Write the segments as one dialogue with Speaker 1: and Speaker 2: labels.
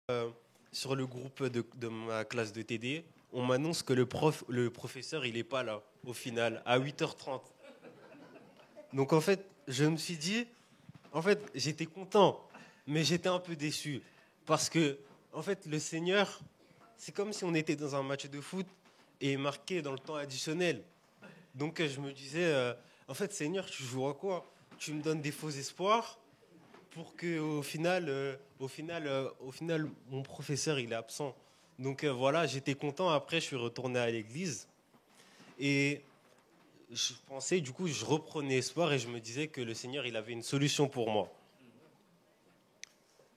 Speaker 1: euh, sur le groupe de ma classe de TD, on m'annonce que le professeur, il n'est pas là, au final, à 8h30. Donc en fait, je me suis dit, en fait, j'étais content, mais j'étais un peu déçu. Parce que, en fait, le Seigneur, c'est comme si on était dans un match de foot et marqué dans le temps additionnel. Donc je me disais, en fait, Seigneur, tu joues à quoi? Tu me donnes des faux espoirs pour que au final, mon professeur il est absent. Donc voilà, j'étais content. Après, je suis retourné à l'église et je pensais, du coup, je reprenais espoir et je me disais que le Seigneur il avait une solution pour moi.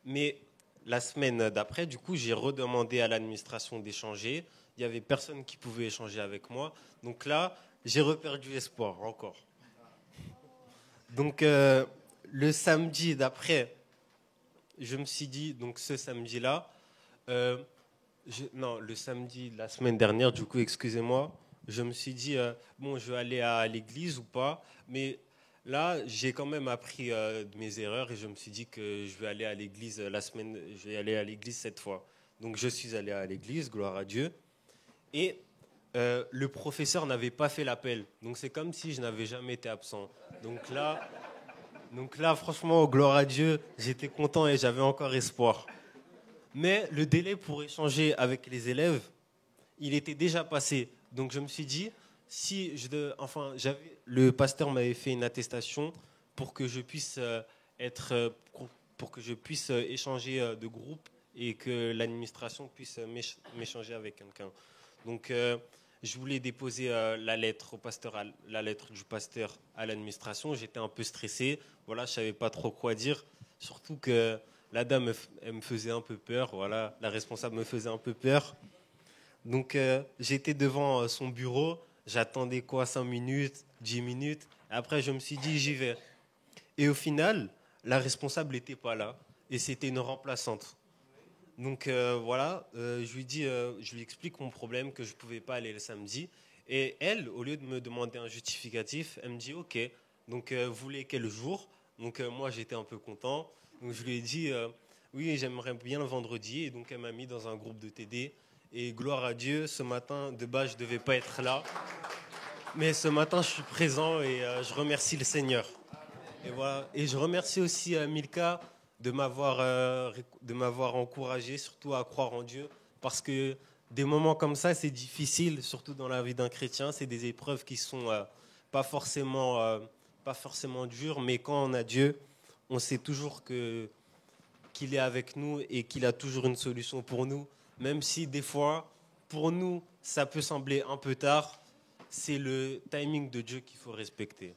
Speaker 1: Mais la semaine d'après, du coup, j'ai redemandé à l'administration d'échanger. Il y avait personne qui pouvait échanger avec moi. Donc là, j'ai reperdu espoir encore. Donc le samedi d'après, je me suis dit, donc ce samedi-là, euh, non, le samedi de la semaine dernière, du coup, excusez-moi, je me suis dit, bon, je vais aller à l'église ou pas, mais là, j'ai quand même appris de mes erreurs et je me suis dit que je vais aller à l'église la semaine, je vais aller à l'église cette fois. Donc, je suis allé à l'église, gloire à Dieu, et le professeur n'avait pas fait l'appel. Donc, c'est comme si je n'avais jamais été absent. Donc là, franchement, gloire à Dieu, j'étais content et j'avais encore espoir. Mais le délai pour échanger avec les élèves, il était déjà passé. Donc je me suis dit, si je enfin, le pasteur m'avait fait une attestation pour que je puisse pour que je puisse échanger de groupe et que l'administration puisse m'échanger avec quelqu'un. Donc je voulais déposer la lettre au pasteur, la lettre du pasteur à l'administration. J'étais un peu stressé. Voilà, je savais pas trop quoi dire. Surtout que la dame, elle me faisait un peu peur. Voilà, la responsable me faisait un peu peur. Donc j'étais devant son bureau, j'attendais quoi, 5 minutes, 10 minutes. Après je me suis dit j'y vais. Et au final, la responsable n'était pas là et c'était une remplaçante. Donc voilà, je lui explique mon problème, que je ne pouvais pas aller le samedi. Et elle, au lieu de me demander un justificatif, elle me dit ok, donc vous voulez quel jour? Donc moi j'étais un peu content. Donc je lui ai dit oui, j'aimerais bien le vendredi. Et donc elle m'a mis dans un groupe de TD. Et gloire à Dieu, ce matin, de base je ne devais pas être là. Mais ce matin je suis présent et je remercie le Seigneur. Et voilà. Et je remercie aussi Milka de m'avoir encouragé, surtout à croire en Dieu, parce que des moments comme ça, c'est difficile, surtout dans la vie d'un chrétien. C'est des épreuves qui sont pas forcément, euh, pas forcément dures, mais quand on a Dieu, on sait toujours qu'il est avec nous et qu'il a toujours une solution pour nous, même si des fois, pour nous, ça peut sembler un peu tard. C'est le timing de Dieu qu'il faut respecter.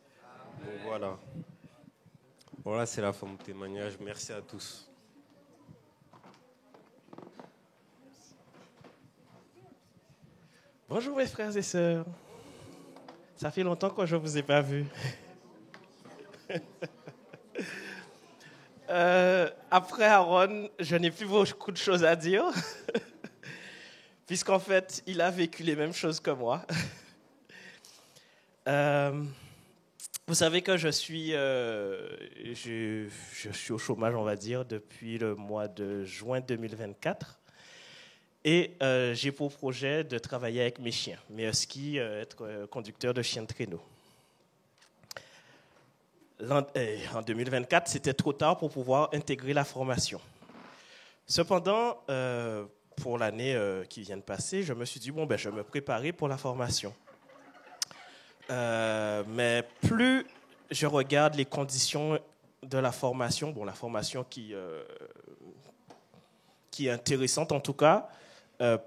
Speaker 1: Donc voilà. Voilà, c'est la fin de mon témoignage. Merci à tous.
Speaker 2: Bonjour mes frères et sœurs. Ça fait longtemps que je ne vous ai pas vus. Après Aaron, je n'ai plus beaucoup de choses à dire, puisqu'en fait, il a vécu les mêmes choses que moi. Vous savez que je suis au chômage, on va dire, depuis le mois de juin 2024. Et j'ai pour projet de travailler avec mes chiens, mes huskies, être conducteur de chiens de traîneau. En 2024, c'était trop tard pour pouvoir intégrer la formation. Cependant, pour l'année qui vient de passer, je me suis dit, bon, je vais me préparer pour la formation. Mais plus je regarde les conditions de la formation, la formation qui est intéressante en tout cas,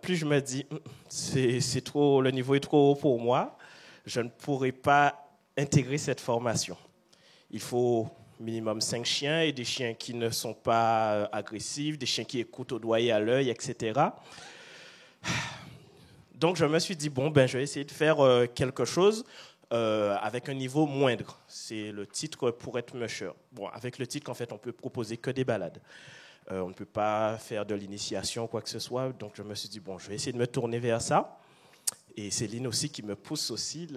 Speaker 2: plus je me dis, c'est trop, le niveau est trop haut pour moi, je ne pourrai pas intégrer cette formation. Il faut minimum 5 chiens et des chiens qui ne sont pas agressifs, des chiens qui écoutent au doigt et à l'œil, etc. Donc je me suis dit, je vais essayer de faire quelque chose avec un niveau moindre. C'est le titre pour être musher. Avec le titre, en fait, on peut proposer que des balades. On ne peut pas faire de l'initiation ou quoi que ce soit. Donc je me suis dit, je vais essayer de me tourner vers ça. Et Céline aussi qui me pousse aussi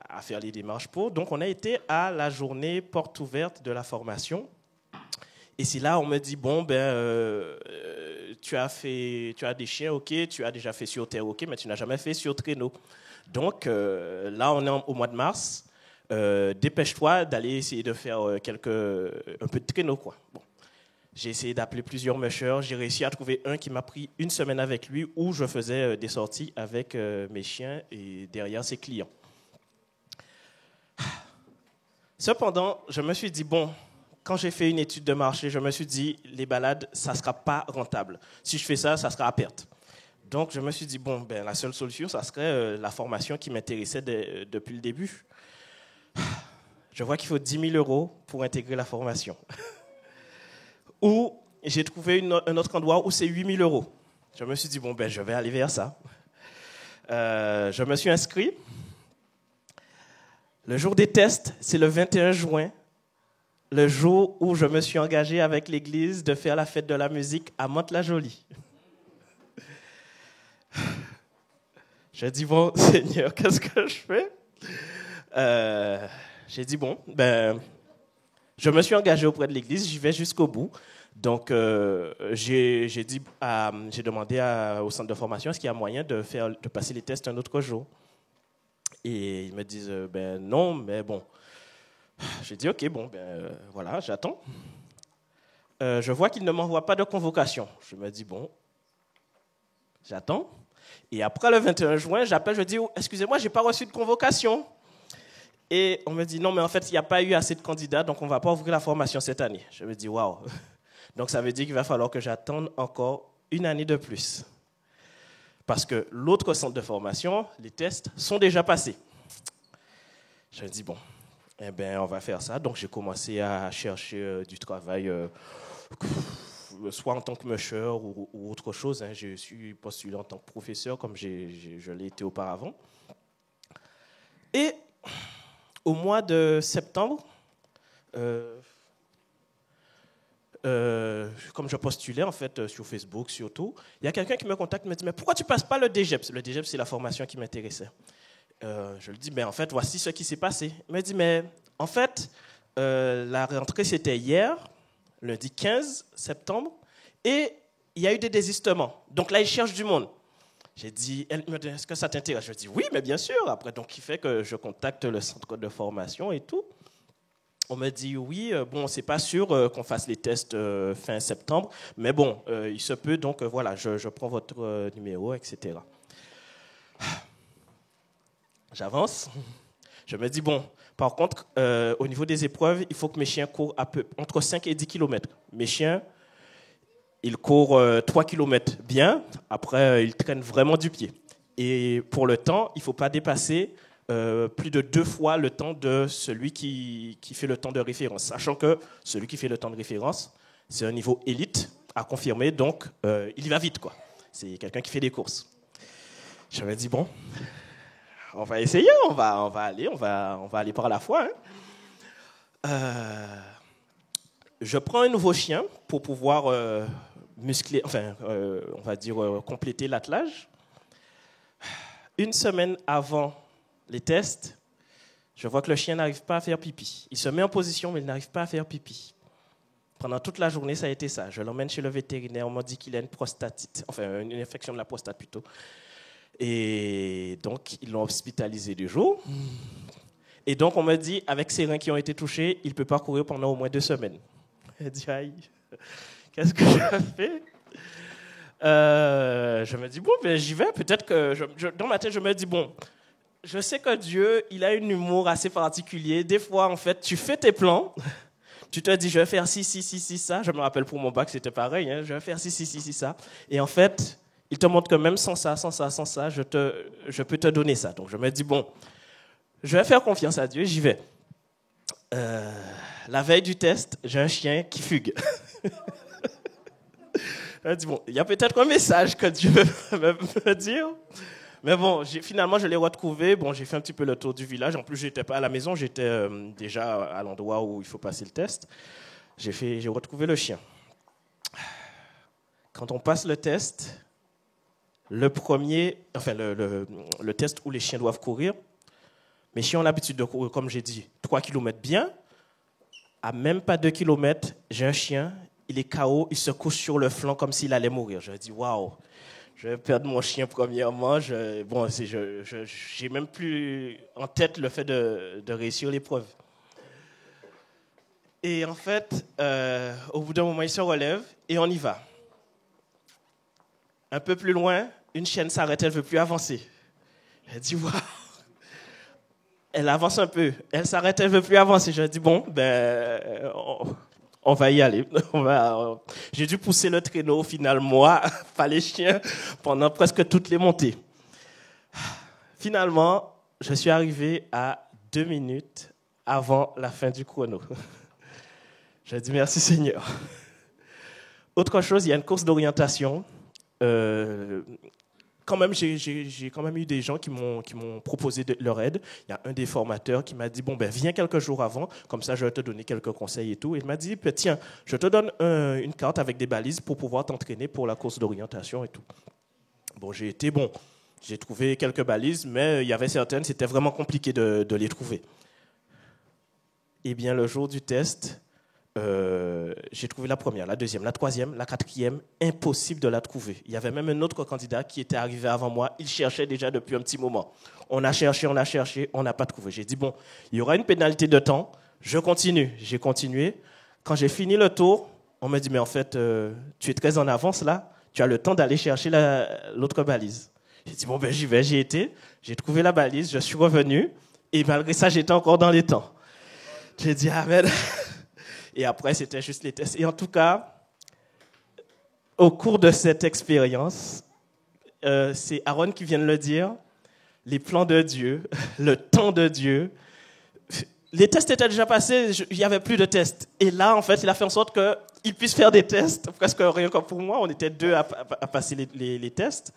Speaker 2: à faire les démarches pour. Donc on a été à la journée porte ouverte de la formation. Et c'est là on me dit, tu as des chiens, ok, tu as déjà fait sur terre, ok, mais tu n'as jamais fait sur traîneau. Donc là, on est au mois de mars. Dépêche-toi d'aller essayer de faire un peu de traîneau, quoi. Bon. J'ai essayé d'appeler plusieurs mushers. J'ai réussi à trouver un qui m'a pris une semaine avec lui où je faisais des sorties avec mes chiens et derrière ses clients. Cependant, je me suis dit, bon, quand j'ai fait une étude de marché, je me suis dit, les balades, ça ne sera pas rentable. Si je fais ça, ça sera à perte. Donc, je me suis dit, bon, ben, la seule solution, ça serait la formation qui m'intéressait depuis le début. Je vois qu'il faut 10 000 euros pour intégrer la formation. Ou j'ai trouvé un autre endroit où c'est 8 000 euros. Je me suis dit, bon, ben, je vais aller vers ça. Je me suis inscrit. Le jour des tests, c'est le 21 juin, le jour où je me suis engagé avec l'église de faire la fête de la musique à Mantes-la-Jolie. J'ai dit, bon, Seigneur, qu'est-ce que je fais? J'ai dit, bon, ben, je me suis engagé auprès de l'église, j'y vais jusqu'au bout. Donc, j'ai demandé au centre de formation, est-ce qu'il y a moyen de passer les tests un autre jour? Et ils me disent, ben non, mais bon. J'ai dit, ok, bon, ben voilà, j'attends. Je vois qu'ils ne m'envoient pas de convocation. Je me dis, bon, j'attends. Et après le 21 juin, j'appelle, je dis, oh, excusez-moi, je n'ai pas reçu de convocation. Et on me dit, non, mais en fait, il n'y a pas eu assez de candidats, donc on ne va pas ouvrir la formation cette année. Je me dis, waouh. Donc ça veut dire qu'il va falloir que j'attende encore une année de plus. Parce que l'autre centre de formation, les tests sont déjà passés. Je me dis, bon, eh ben, on va faire ça. Donc, j'ai commencé à chercher du travail, soit en tant que musher ou autre chose. Hein. Je suis postulé en tant que professeur, comme je l'ai été auparavant. Et au mois de septembre, comme je postulais en fait sur Facebook, surtout, il y a quelqu'un qui me contacte et me dit, mais pourquoi tu ne passes pas le DGEPS? Le DGEPS, c'est la formation qui m'intéressait. Je lui dis, ben, en fait, voici ce qui s'est passé. Il me dit, mais en fait, la rentrée, c'était hier, lundi 15 septembre, et il y a eu des désistements. Donc là, il cherche du monde. J'ai dit, elle me dit, est-ce que ça t'intéresse? Je dis, oui, mais bien sûr. Après, donc, il fait que je contacte le centre de formation et tout. On me dit, oui, bon, c'est pas sûr qu'on fasse les tests fin septembre, mais bon, il se peut, donc voilà, je prends votre numéro, etc. J'avance. Je me dis, bon, par contre, au niveau des épreuves, il faut que mes chiens courent entre 5 et 10 km. Mes chiens, ils courent 3 km bien, après, ils traînent vraiment du pied. Et pour le temps, il ne faut pas dépasser plus de 2 fois le temps de celui qui fait le temps de référence. Sachant que celui qui fait le temps de référence, c'est un niveau élite à confirmer, donc il y va vite, quoi. C'est quelqu'un qui fait des courses. Je me dis, bon, on va essayer, on va aller par la foi. Hein. Je prends un nouveau chien pour pouvoir muscler, on va dire compléter l'attelage. Une semaine avant les tests, je vois que le chien n'arrive pas à faire pipi. Il se met en position, mais il n'arrive pas à faire pipi. Pendant toute la journée, ça a été ça. Je l'emmène chez le vétérinaire, on m'a dit qu'il a une prostatite, enfin une infection de la prostate plutôt. Et donc, ils l'ont hospitalisé 2 jours. Et donc, on me dit, avec ses reins qui ont été touchés, il peut pas courir pendant au moins 2 semaines. Je dis, aïe, qu'est-ce que je fais? Je me dis, bon, ben, j'y vais. Peut-être que, dans ma tête, je me dis, bon, je sais que Dieu, il a un humour assez particulier. Des fois, en fait, tu fais tes plans. Tu te dis, je vais faire ci, ça. Je me rappelle pour mon bac, c'était pareil. Hein, je vais faire ci, ça. Et en fait, il te montre que même sans ça, je peux te donner ça. Donc, je me dis, bon, je vais faire confiance à Dieu, j'y vais. La veille du test, j'ai un chien qui fugue. Je me dis, bon, il y a peut-être un message que Dieu veut me dire. Mais bon, finalement, je l'ai retrouvé. Bon, j'ai fait un petit peu le tour du village. En plus, je n'étais pas à la maison, j'étais déjà à l'endroit où il faut passer le test. J'ai retrouvé le chien. Quand on passe le test, le test où les chiens doivent courir, mes chiens ont l'habitude de courir, comme j'ai dit, 3 km bien. À même pas 2 km, j'ai un chien, il est KO, il se couche sur le flanc comme s'il allait mourir. Je dis, waouh, je vais perdre mon chien premièrement. J'ai même plus en tête le fait de réussir l'épreuve. Et en fait, au bout d'un moment, il se relève et on y va. Un peu plus loin, une chienne s'arrête, elle ne veut plus avancer. Elle dit, waouh. Elle avance un peu, elle s'arrête, elle ne veut plus avancer. Je dis, bon, on va y aller. J'ai dû pousser le traîneau, au final, moi, pas les chiens, pendant presque toutes les montées. Finalement, je suis arrivé à 2 minutes avant la fin du chrono. Je dis, merci Seigneur. Autre chose, il y a une course d'orientation. Quand même, j'ai quand même eu des gens qui m'ont proposé leur aide. Il y a un des formateurs qui m'a dit, viens quelques jours avant, comme ça je vais te donner quelques conseils et tout. Et il m'a dit, tiens, je te donne une carte avec des balises pour pouvoir t'entraîner pour la course d'orientation et tout. J'ai trouvé quelques balises, mais il y avait certaines, c'était vraiment compliqué de les trouver. Eh bien, le jour du test, j'ai trouvé la première, la deuxième, la troisième, la quatrième, impossible de la trouver. Il y avait même un autre candidat qui était arrivé avant moi, il cherchait déjà depuis un petit moment. On a cherché, on n'a pas trouvé. J'ai dit, il y aura une pénalité de temps, je continue. J'ai continué. Quand j'ai fini le tour, on m'a dit, mais en fait, tu es très en avance là, tu as le temps d'aller chercher l'autre balise. J'ai dit, j'y vais, j'y étais, j'ai trouvé la balise, je suis revenu, et malgré ça, j'étais encore dans les temps. J'ai dit, amen. Et après, c'était juste les tests. Et en tout cas, au cours de cette expérience, c'est Aaron qui vient de le dire, les plans de Dieu, le temps de Dieu. Les tests étaient déjà passés, il n'y avait plus de tests. Et là, en fait, il a fait en sorte qu'il puisse faire des tests, presque rien que pour moi. On était 2 à passer les tests.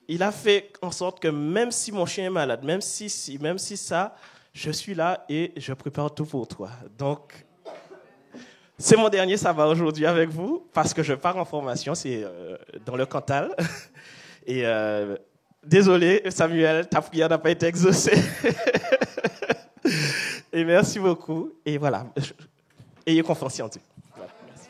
Speaker 2: Il a fait en sorte que même si mon chien est malade, même si ça, je suis là et je prépare tout pour toi. Donc, c'est mon dernier sabbat aujourd'hui avec vous, parce que je pars en formation, c'est dans le Cantal. Et désolé, Samuel, ta prière n'a pas été exaucée. Et merci beaucoup. Et voilà, ayez confiance en Dieu. Voilà, merci.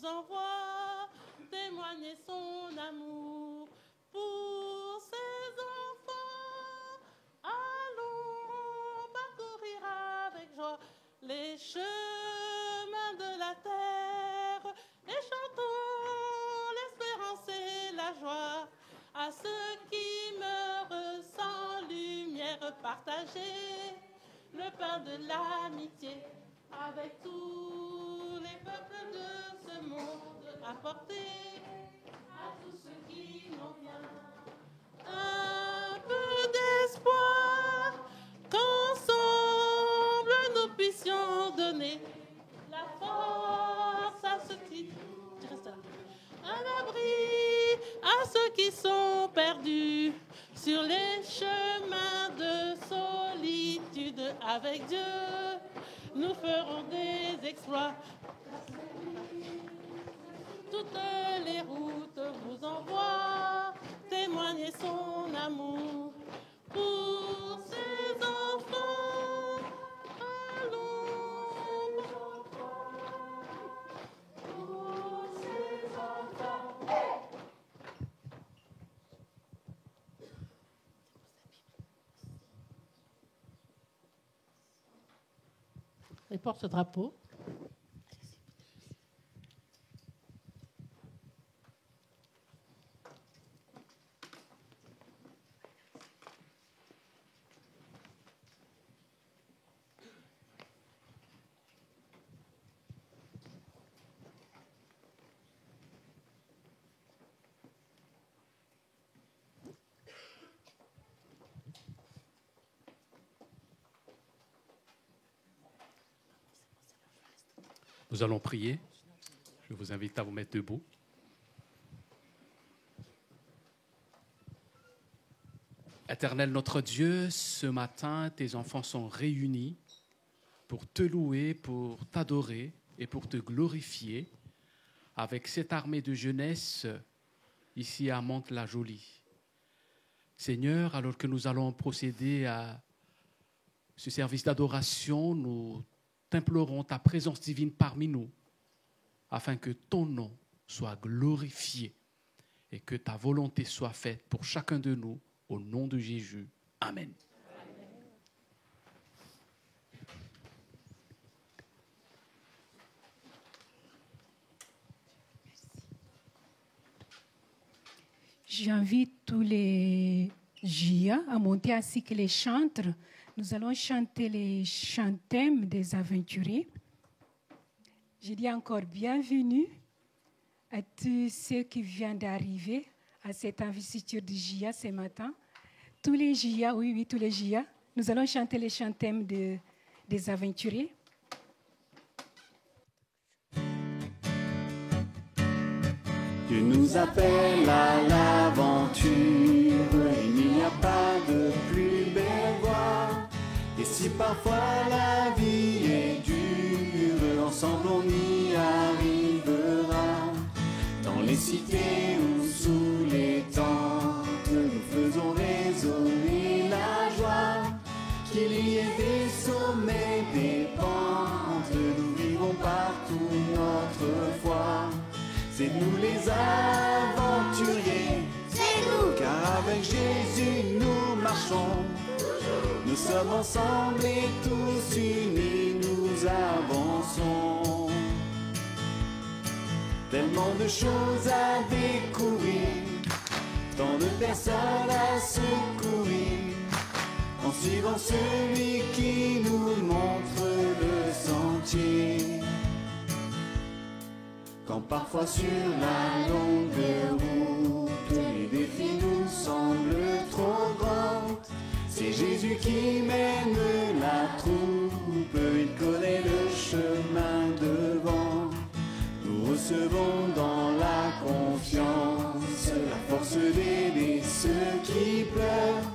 Speaker 3: J'envoie témoigner son amour pour ses enfants. Allons parcourir avec joie les chemins de la terre et chantons l'espérance et la joie à ceux qui meurent sans lumière partagée, le pain de l'amitié avec tous les peuples de ce monde, apporter à tous ceux qui n'ont rien un peu d'espoir, qu'ensemble nous puissions donner la force à ceux qui un abri à ceux qui sont perdus sur les chemins de solitude. Avec Dieu, nous ferons des exploits. Toutes les routes vous envoient témoigner son amour pour ses enfants. Allons pour ses enfants. Et porte-drapeau.
Speaker 4: Nous allons prier. Je vous invite à vous mettre debout. Éternel notre Dieu, ce matin, tes enfants sont réunis pour te louer, pour t'adorer et pour te glorifier avec cette armée de jeunesse ici à Mantes-la-Jolie. Seigneur, alors que nous allons procéder à ce service d'adoration, nous t'implorons ta présence divine parmi nous, afin que ton nom soit glorifié et que ta volonté soit faite pour chacun de nous, au nom de Jésus. Amen.
Speaker 5: J'invite tous les JA à monter ainsi que les chantres. Nous allons chanter les chantèmes des aventuriers. Je dis encore bienvenue à tous ceux qui viennent d'arriver à cette investiture de JA ce matin. Tous les JA, oui, tous les JA. Nous allons chanter les chantèmes des aventuriers.
Speaker 6: Dieu nous appelle à l'aventure, il n'y a pas de plus belle voie. Et si parfois la vie est dure, ensemble on y arrivera. Dans les cités ou sous les tentes, nous faisons résonner la joie. Qu'il y ait des sommets, des pentes, nous vivons partout notre foi. C'est nous les aventuriers, c'est nous, car avec Jésus nous marchons. Nous sommes ensemble et tous unis nous avançons. Tellement de choses à découvrir, tant de personnes à secourir, en suivant celui qui nous montre le sentier. Quand parfois sur la longue route, les défis nous semblent trop grands, c'est Jésus qui mène la troupe, il connaît le chemin devant. Nous recevons dans la confiance la force d'aider ceux qui pleurent,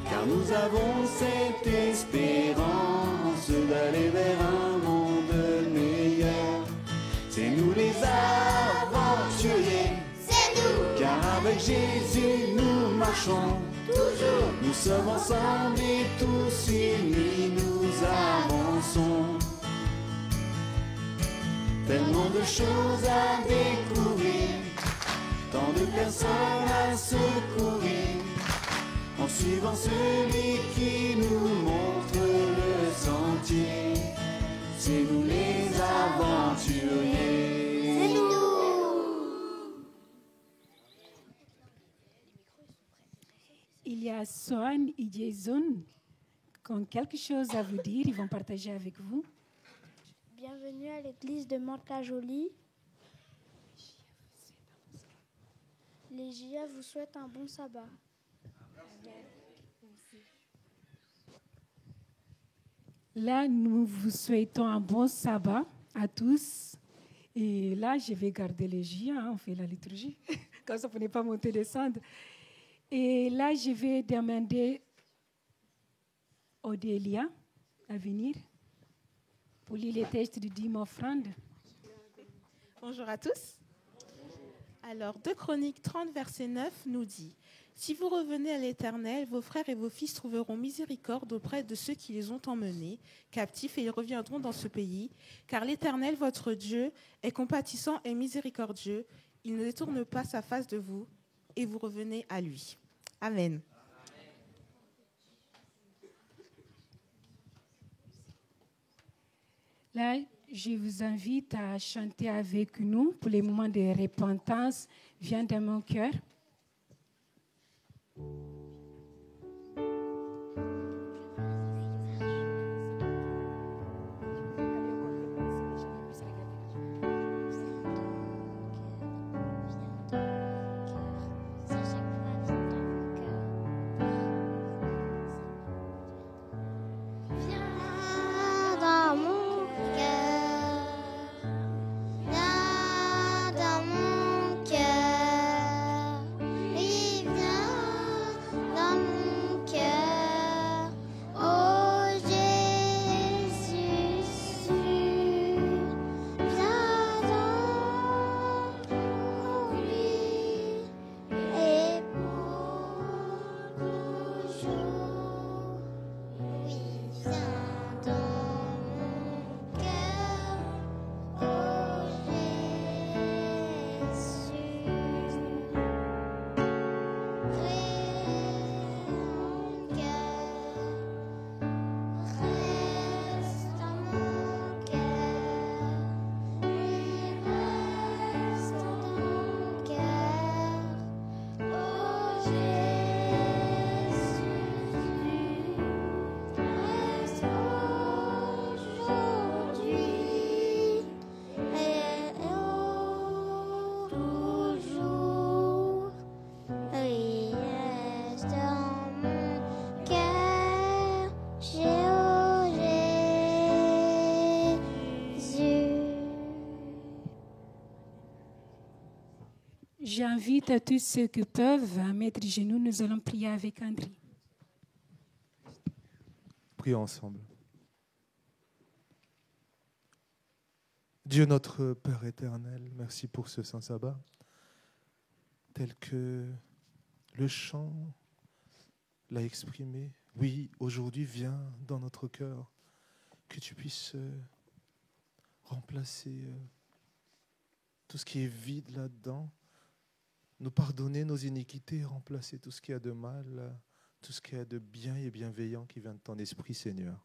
Speaker 6: car nous avons cette espérance d'aller vers un monde meilleur. C'est nous les aventuriers, c'est nous, car avec Jésus nous marchons toujours. Nous sommes ensemble et tous unis nous avançons. Tellement de choses à découvrir, tant de personnes à secourir, en suivant celui qui nous montre le sentier. C'est nous les aventuriers. C'est nous.
Speaker 5: Il y a Sohan et Jason qui ont quelque chose à vous dire. Ils vont partager avec vous.
Speaker 7: Bienvenue à l'église de Mantes-la-Jolie. Les JA vous souhaitent un bon sabbat.
Speaker 5: Là, nous vous souhaitons un bon sabbat à tous. Et là, je vais garder les JA, on fait la liturgie, comme ça, vous ne pas monter, descendre. Et là, je vais demander Odélia à venir pour lire les textes du dîme offrande.
Speaker 3: Bonjour à tous. Alors, 2 Chroniques 30, verset 9 nous dit « Si vous revenez à l'Éternel, vos frères et vos fils trouveront miséricorde auprès de ceux qui les ont emmenés captifs et ils reviendront dans ce pays. Car l'Éternel, votre Dieu, est compatissant et miséricordieux. Il ne détourne pas sa face de vous et vous revenez à lui. » Amen.
Speaker 5: Là, je vous invite à chanter avec nous pour les moments de repentance. Viens dans mon cœur.
Speaker 7: Viens dans mon cœur.
Speaker 5: J'invite à tous ceux qui peuvent à mettre genoux. Nous allons prier avec André.
Speaker 8: Prions ensemble. Dieu notre Père éternel, merci pour ce saint sabbat, tel que le chant l'a exprimé. Oui, aujourd'hui, viens dans notre cœur, que tu puisses remplacer tout ce qui est vide là-dedans, nous pardonner nos iniquités, remplacer tout ce qui a de mal, tout ce qui a de bien et bienveillant qui vient de ton esprit, Seigneur.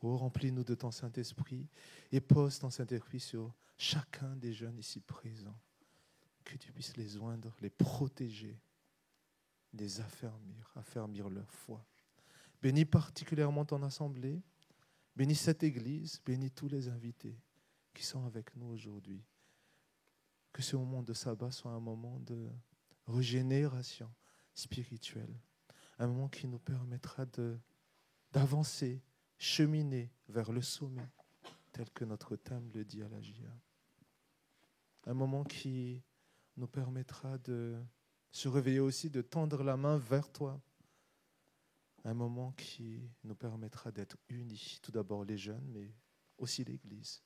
Speaker 8: Oh, remplis-nous de ton Saint-Esprit et pose ton Saint-Esprit sur chacun des jeunes ici présents, que tu puisses les oindre, les protéger, les affermir leur foi. Bénis particulièrement ton assemblée, bénis cette église, bénis tous les invités qui sont avec nous aujourd'hui. Que ce moment de sabbat soit un moment de régénération spirituelle, un moment qui nous permettra d'avancer, cheminer vers le sommet, tel que notre thème le dit à la JA. Un moment qui nous permettra de se réveiller aussi, de tendre la main vers toi. Un moment qui nous permettra d'être unis, tout d'abord les jeunes, mais aussi l'Église,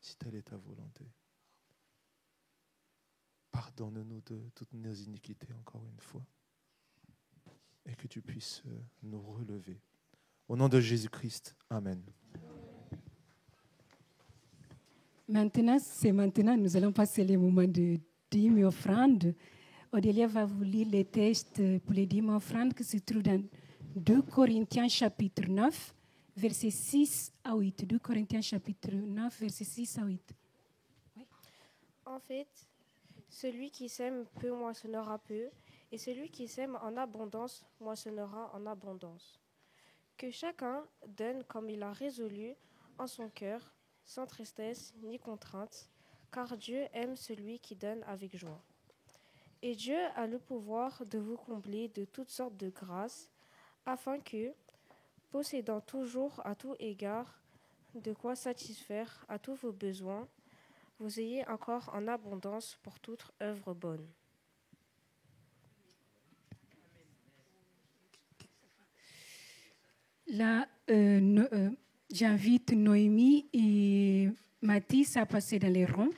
Speaker 8: si telle est ta volonté. Pardonne-nous de toutes nos iniquités encore une fois, et que tu puisses nous relever. Au nom de Jésus-Christ, Amen.
Speaker 5: Maintenant, nous allons passer les moments de dîmes et offrandes. Odélia va vous lire les textes pour les dîmes et offrandes qui se trouvent dans 2 Corinthiens chapitre 9, versets 6 à 8. 2 Corinthiens chapitre 9, versets 6 à 8. Oui.
Speaker 9: En fait, celui qui sème peu moissonnera peu, et celui qui sème en abondance moissonnera en abondance. Que chacun donne comme il a résolu en son cœur, sans tristesse ni contrainte, car Dieu aime celui qui donne avec joie. Et Dieu a le pouvoir de vous combler de toutes sortes de grâces, afin que, possédant toujours à tout égard de quoi satisfaire à tous vos besoins, vous ayez encore en abondance pour toute œuvre bonne.
Speaker 5: Là, j'invite Noémie et Mathis à passer dans les rangs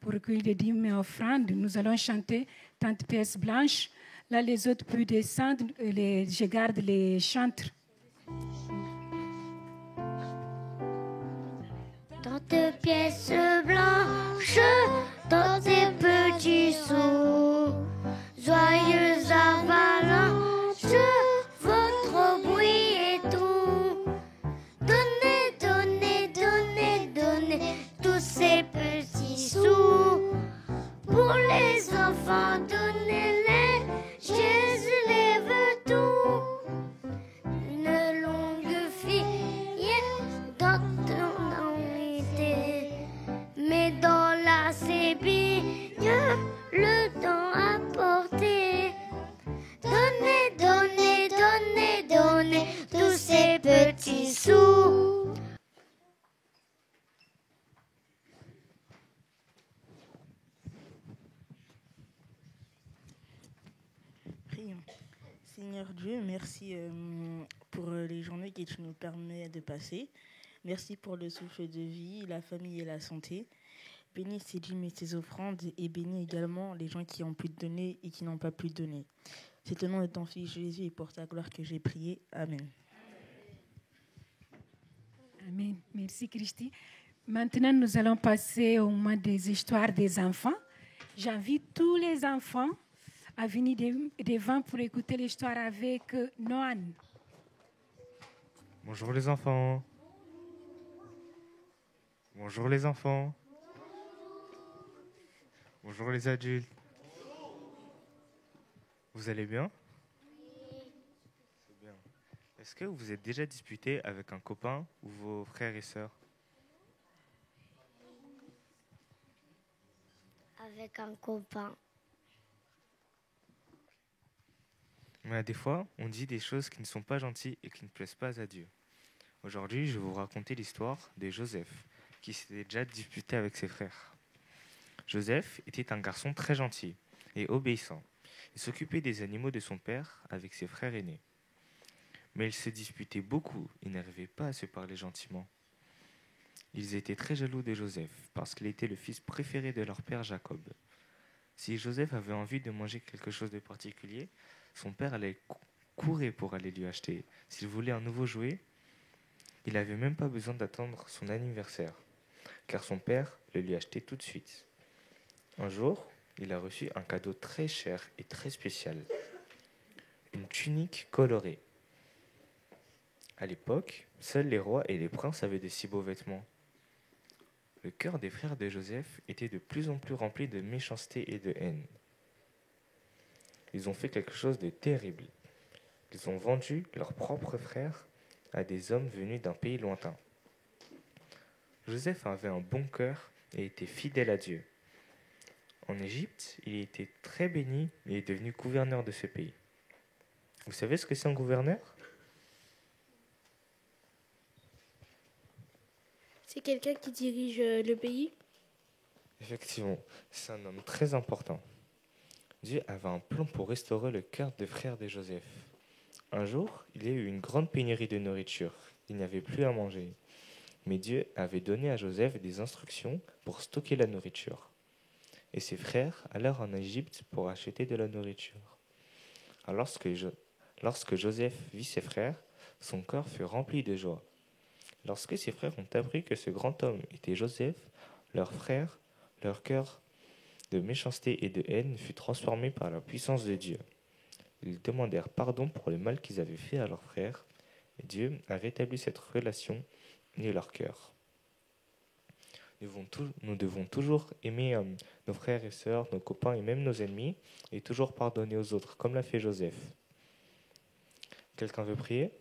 Speaker 5: pour recueillir les dîmes et offrandes. Nous allons chanter Tante pièce blanche. Là, les autres peuvent descendre. Je garde les chantres.
Speaker 10: Tante pièce blanche dans tes petits sous, joyeuse avalanche, votre bruit est tout. Donnez, donnez, donnez, donnez tous ces petits sous. Pour les enfants, donnez-les, Jésus les veut tout. Une longue fille dans ton envie, mais dans la sébille, le temps à porter. Donnez, donnez, donnez, donnez tous ces petits sous.
Speaker 11: Prions. Seigneur Dieu, merci pour les journées que tu nous permets de passer. Merci pour le souffle de vie, la famille et la santé. Bénis ces dîmes et ces offrandes et bénis également les gens qui ont pu te donner et qui n'ont pas pu te donner. C'est au nom de ton Fils Jésus et pour ta gloire que j'ai prié. Amen.
Speaker 5: Amen. Merci, Christy. Maintenant, nous allons passer au moment des histoires des enfants. J'invite tous les enfants à venir devant pour écouter l'histoire avec Noan.
Speaker 12: Bonjour les enfants. Bonjour les enfants. Bonjour les adultes. Vous allez bien? C'est bien. Est-ce que vous vous êtes déjà disputé avec un copain ou vos frères et sœurs?
Speaker 10: Avec un copain.
Speaker 12: Mais des fois, on dit des choses qui ne sont pas gentilles et qui ne plaisent pas à Dieu. Aujourd'hui, je vais vous raconter l'histoire de Joseph, qui s'était déjà disputé avec ses frères. Joseph était un garçon très gentil et obéissant. Il s'occupait des animaux de son père avec ses frères aînés. Mais ils se disputaient beaucoup et n'arrivaient pas à se parler gentiment. Ils étaient très jaloux de Joseph parce qu'il était le fils préféré de leur père Jacob. Si Joseph avait envie de manger quelque chose de particulier, son père allait courir pour aller lui acheter. S'il voulait un nouveau jouet, il n'avait même pas besoin d'attendre son anniversaire, car son père le lui achetait tout de suite. Un jour, il a reçu un cadeau très cher et très spécial, une tunique colorée. À l'époque, seuls les rois et les princes avaient de si beaux vêtements. Le cœur des frères de Joseph était de plus en plus rempli de méchanceté et de haine. Ils ont fait quelque chose de terrible. Ils ont vendu leurs propres frères à des hommes venus d'un pays lointain. Joseph avait un bon cœur et était fidèle à Dieu. En Égypte, il était très béni et est devenu gouverneur de ce pays. Vous savez ce que c'est un gouverneur ?
Speaker 9: C'est quelqu'un qui dirige le pays?
Speaker 12: Effectivement, c'est un homme très important. Dieu avait un plan pour restaurer le cœur des frères de Joseph. Un jour, il y a eu une grande pénurie de nourriture. Il n'y avait plus à manger. Mais Dieu avait donné à Joseph des instructions pour stocker la nourriture. Et ses frères allèrent en Égypte pour acheter de la nourriture. Alors, lorsque Joseph vit ses frères, son cœur fut rempli de joie. Lorsque ses frères ont appris que ce grand homme était Joseph, leur cœur de méchanceté et de haine fut transformé par la puissance de Dieu. Ils demandèrent pardon pour le mal qu'ils avaient fait à leurs frères, et Dieu a rétabli cette relation et leur cœur. Nous devons toujours aimer nos frères et sœurs, nos copains et même nos ennemis, et toujours pardonner aux autres, comme l'a fait Joseph. Quelqu'un veut prier ?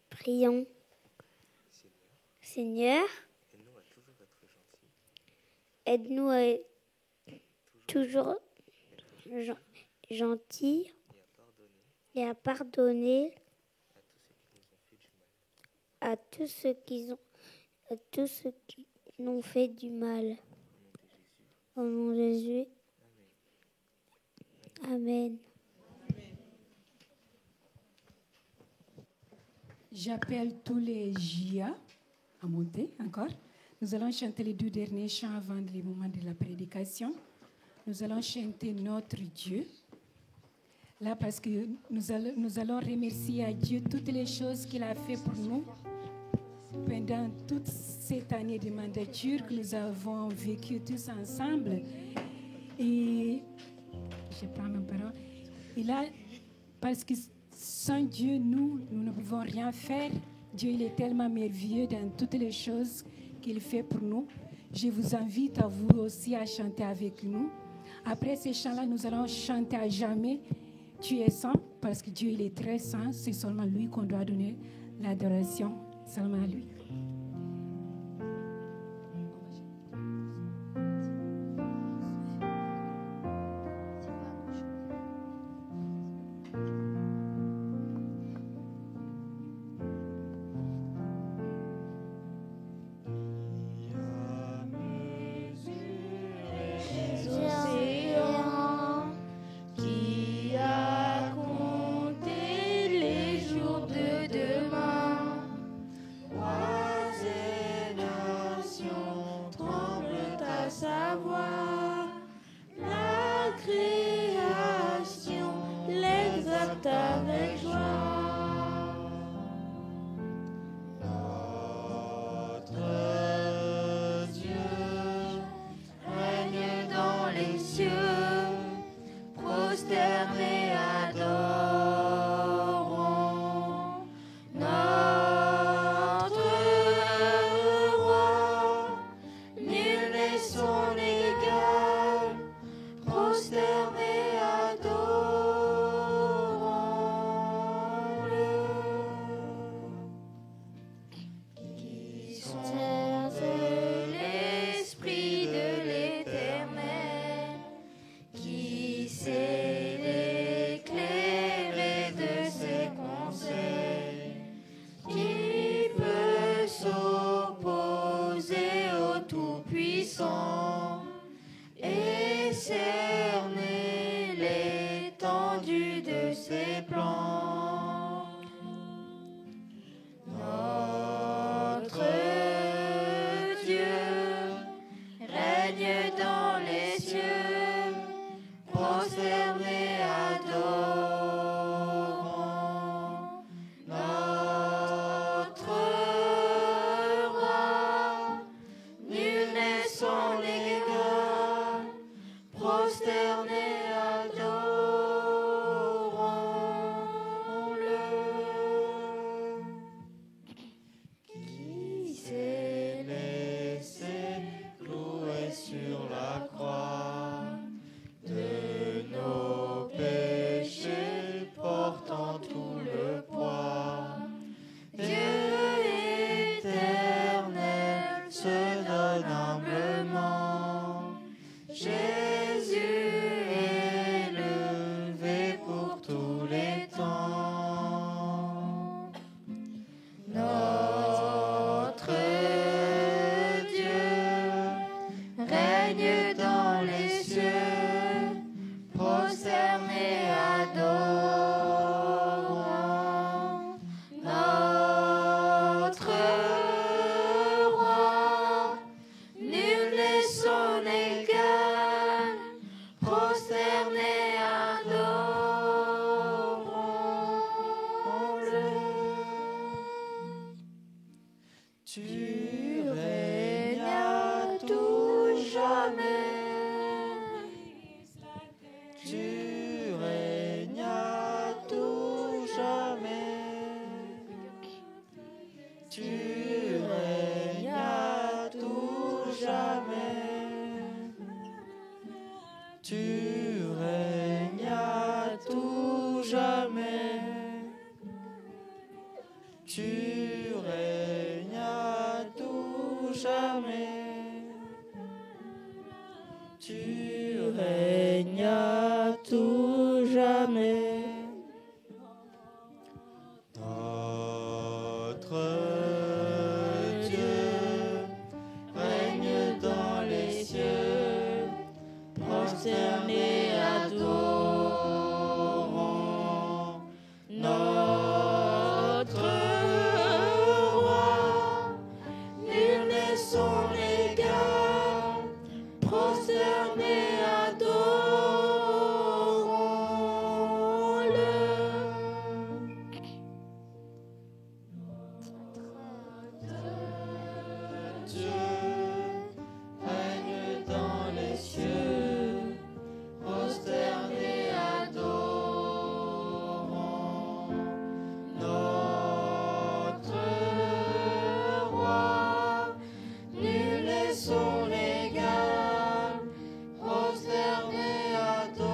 Speaker 10: Prions. Seigneur, aide-nous à être toujours gentils et à pardonner à tous ceux qui nous ont fait du mal. Au nom de Jésus. Amen.
Speaker 5: J'appelle tous les JA à monter encore. Nous allons chanter les 2 derniers chants avant le moment de la prédication. Nous allons chanter notre Dieu. Là, parce que nous allons remercier à Dieu toutes les choses qu'il a fait pour nous pendant toute cette année de mandature que nous avons vécu tous ensemble. Et je prends ma parole. Et là, parce que sans Dieu, nous ne pouvons rien faire. Dieu, il est tellement merveilleux dans toutes les choses qu'il fait pour nous. Je vous invite à vous aussi à chanter avec nous. Après ces chants-là, nous allons chanter à jamais. Tu es saint, parce que Dieu, il est très saint. C'est seulement lui qu'on doit donner l'adoration. Seulement à lui.
Speaker 6: Qui a compté les jours de demain. temps et cerner l'étendue de ses plans. Notre Dieu règne dans les cieux, prosterné adorant notre roi. Nul n'est son égal, prosterné adorant-le. Qui s'est laissé clouer sur la croix, de nos péchés portant tout le poids. Dieu éternel se donne humblement. Jésus élevé pour tous les temps. Notre Dieu règne dans les cieux, prosterné adorant notre roi. Nul n'est son égal, prosterné adorant-le. Tu règnes à tout jamais. Tu règnes à tout jamais. Tu règnes à tout jamais. Tu règnes à tout jamais. Tu règnes à tout jamais. Tu règnes à tout jamais. Notre Dieu règne dans les cieux, prosterné adorant notre roi. Nul n'est son égal, prosterné adorant-le. Dieu règne dans les cieux, prosterné adorant notre roi. Nul n'est son égal, prosterné adorant-le.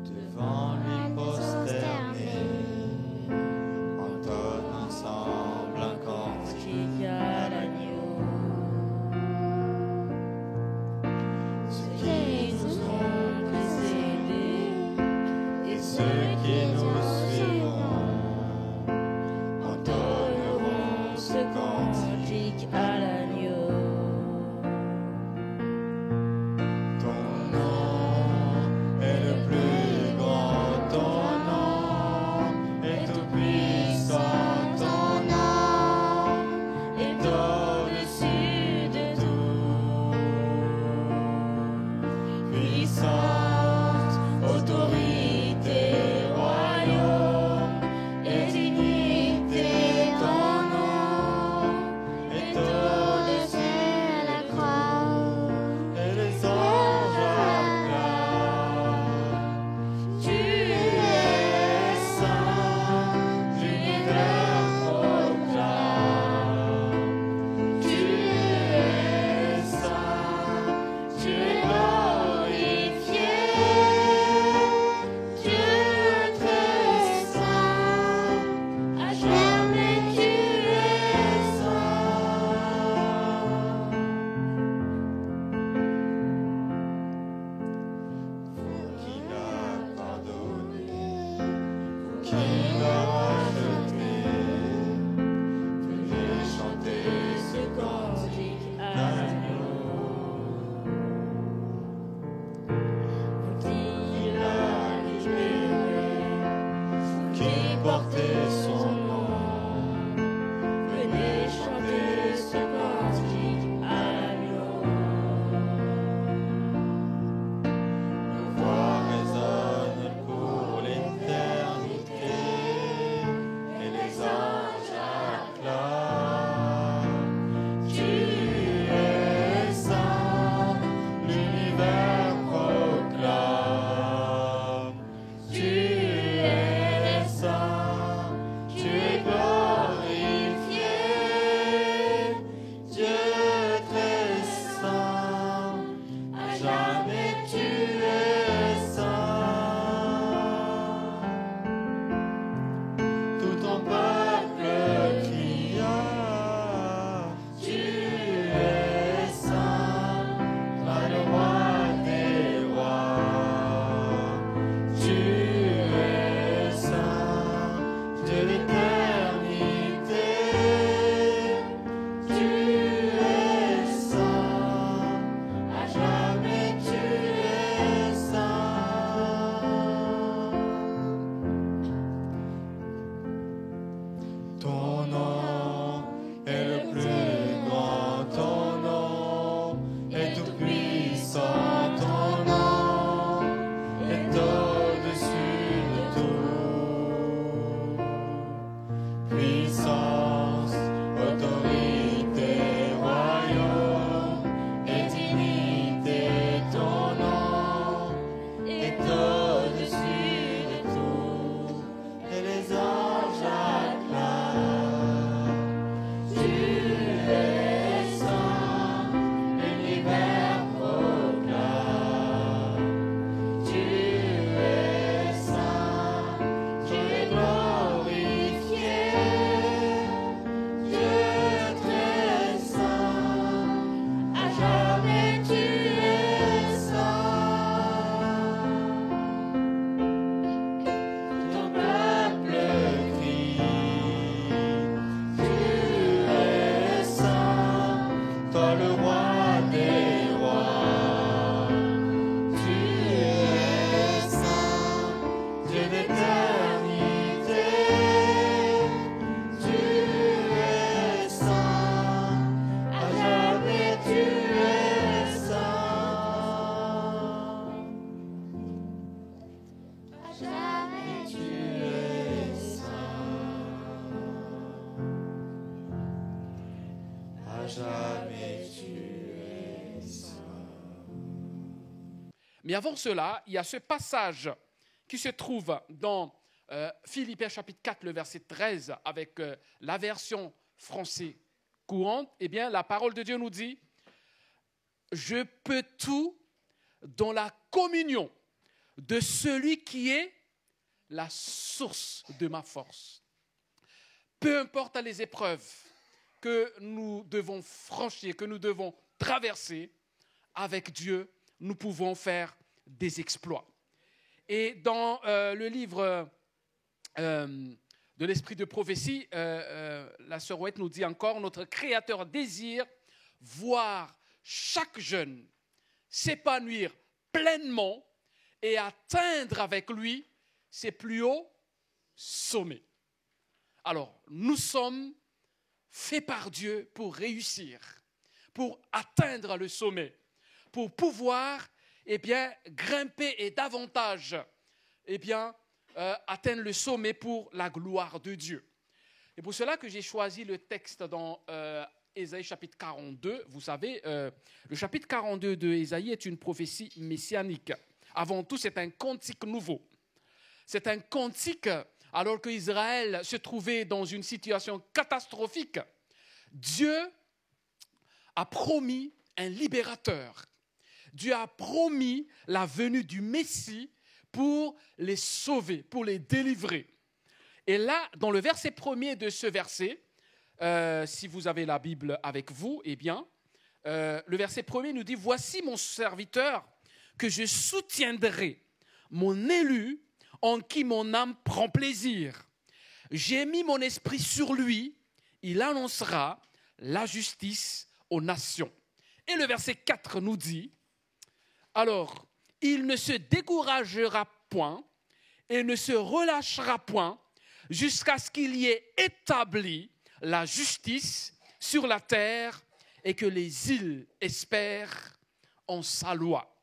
Speaker 6: Devant lui prosterné, entonne ensemble un cantique à l'agneau. Ceux qui nous ont précédés et ceux qui nous suivront entonneront ce cantique à l'agneau. Ton nom est le plus grand, ton nom est tout puissant, ton nom est au-dessus de tout. Puissance, autorité, royaume. est au-dessus de tout. Puissance, autorité, royaume et dignité, ton nom est au-dessus de tout. Et les anges acclament. Tu es saint, l'univers proclame. Tu es saint, tu es glorifié. Dieu très saint, à jamais tu es saint. Ton peuple crie. Tu es saint, toi le roi des rois. Tu es saint, Dieu d'éternité. Tu es saint, à jamais tu es saint. À jamais tu es saint. À jamais tu es saint.
Speaker 4: Mais avant cela, il y a ce passage qui se trouve dans Philippiens chapitre 4, le verset 13, avec la version français courante. Eh bien, la parole de Dieu nous dit « Je peux tout dans la communion de celui qui est la source de ma force. » Peu importe les épreuves que nous devons franchir, que nous devons traverser, avec Dieu, nous pouvons faire des exploits. Et dans le livre de l'Esprit de prophétie, la sœur Ouette nous dit encore, notre Créateur désire voir chaque jeune s'épanouir pleinement et atteindre avec lui ses plus hauts sommets. Alors, nous sommes faits par Dieu pour réussir, pour atteindre le sommet, pour pouvoir grimper et davantage atteindre le sommet pour la gloire de Dieu. C'est pour cela que j'ai choisi le texte dans Ésaïe chapitre 42. Vous savez, le chapitre 42 de Ésaïe est une prophétie messianique. Avant tout, c'est un cantique nouveau. C'est un cantique alors qu'Israël se trouvait dans une situation catastrophique. Dieu a promis un libérateur. Dieu a promis la venue du Messie pour les sauver, pour les délivrer. Et là, dans le verset premier de ce verset, si vous avez la Bible avec vous, eh bien, le verset premier nous dit « Voici mon serviteur que je soutiendrai, mon élu en qui mon âme prend plaisir. J'ai mis mon esprit sur lui, il annoncera la justice aux nations. » Et le verset 4 nous dit « Alors, il ne se découragera point et ne se relâchera point jusqu'à ce qu'il y ait établi la justice sur la terre et que les îles espèrent en sa loi. »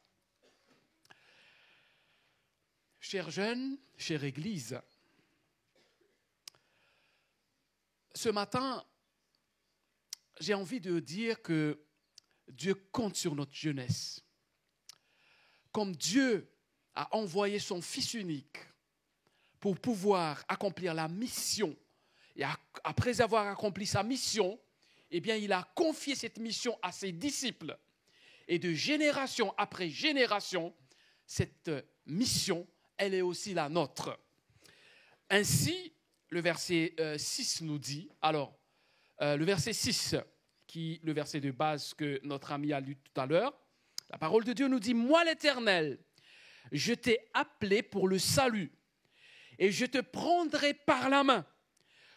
Speaker 4: Chers jeunes, chère Église, ce matin, j'ai envie de dire que Dieu compte sur notre jeunesse. Comme Dieu a envoyé son Fils unique pour pouvoir accomplir la mission, et après avoir accompli sa mission, eh bien, il a confié cette mission à ses disciples. Et de génération après génération, cette mission, elle est aussi la nôtre. Ainsi, le verset 6 nous dit, alors, le verset 6, le verset de base que notre ami a lu tout à l'heure, la parole de Dieu nous dit « Moi l'Éternel, je t'ai appelé pour le salut, et je te prendrai par la main,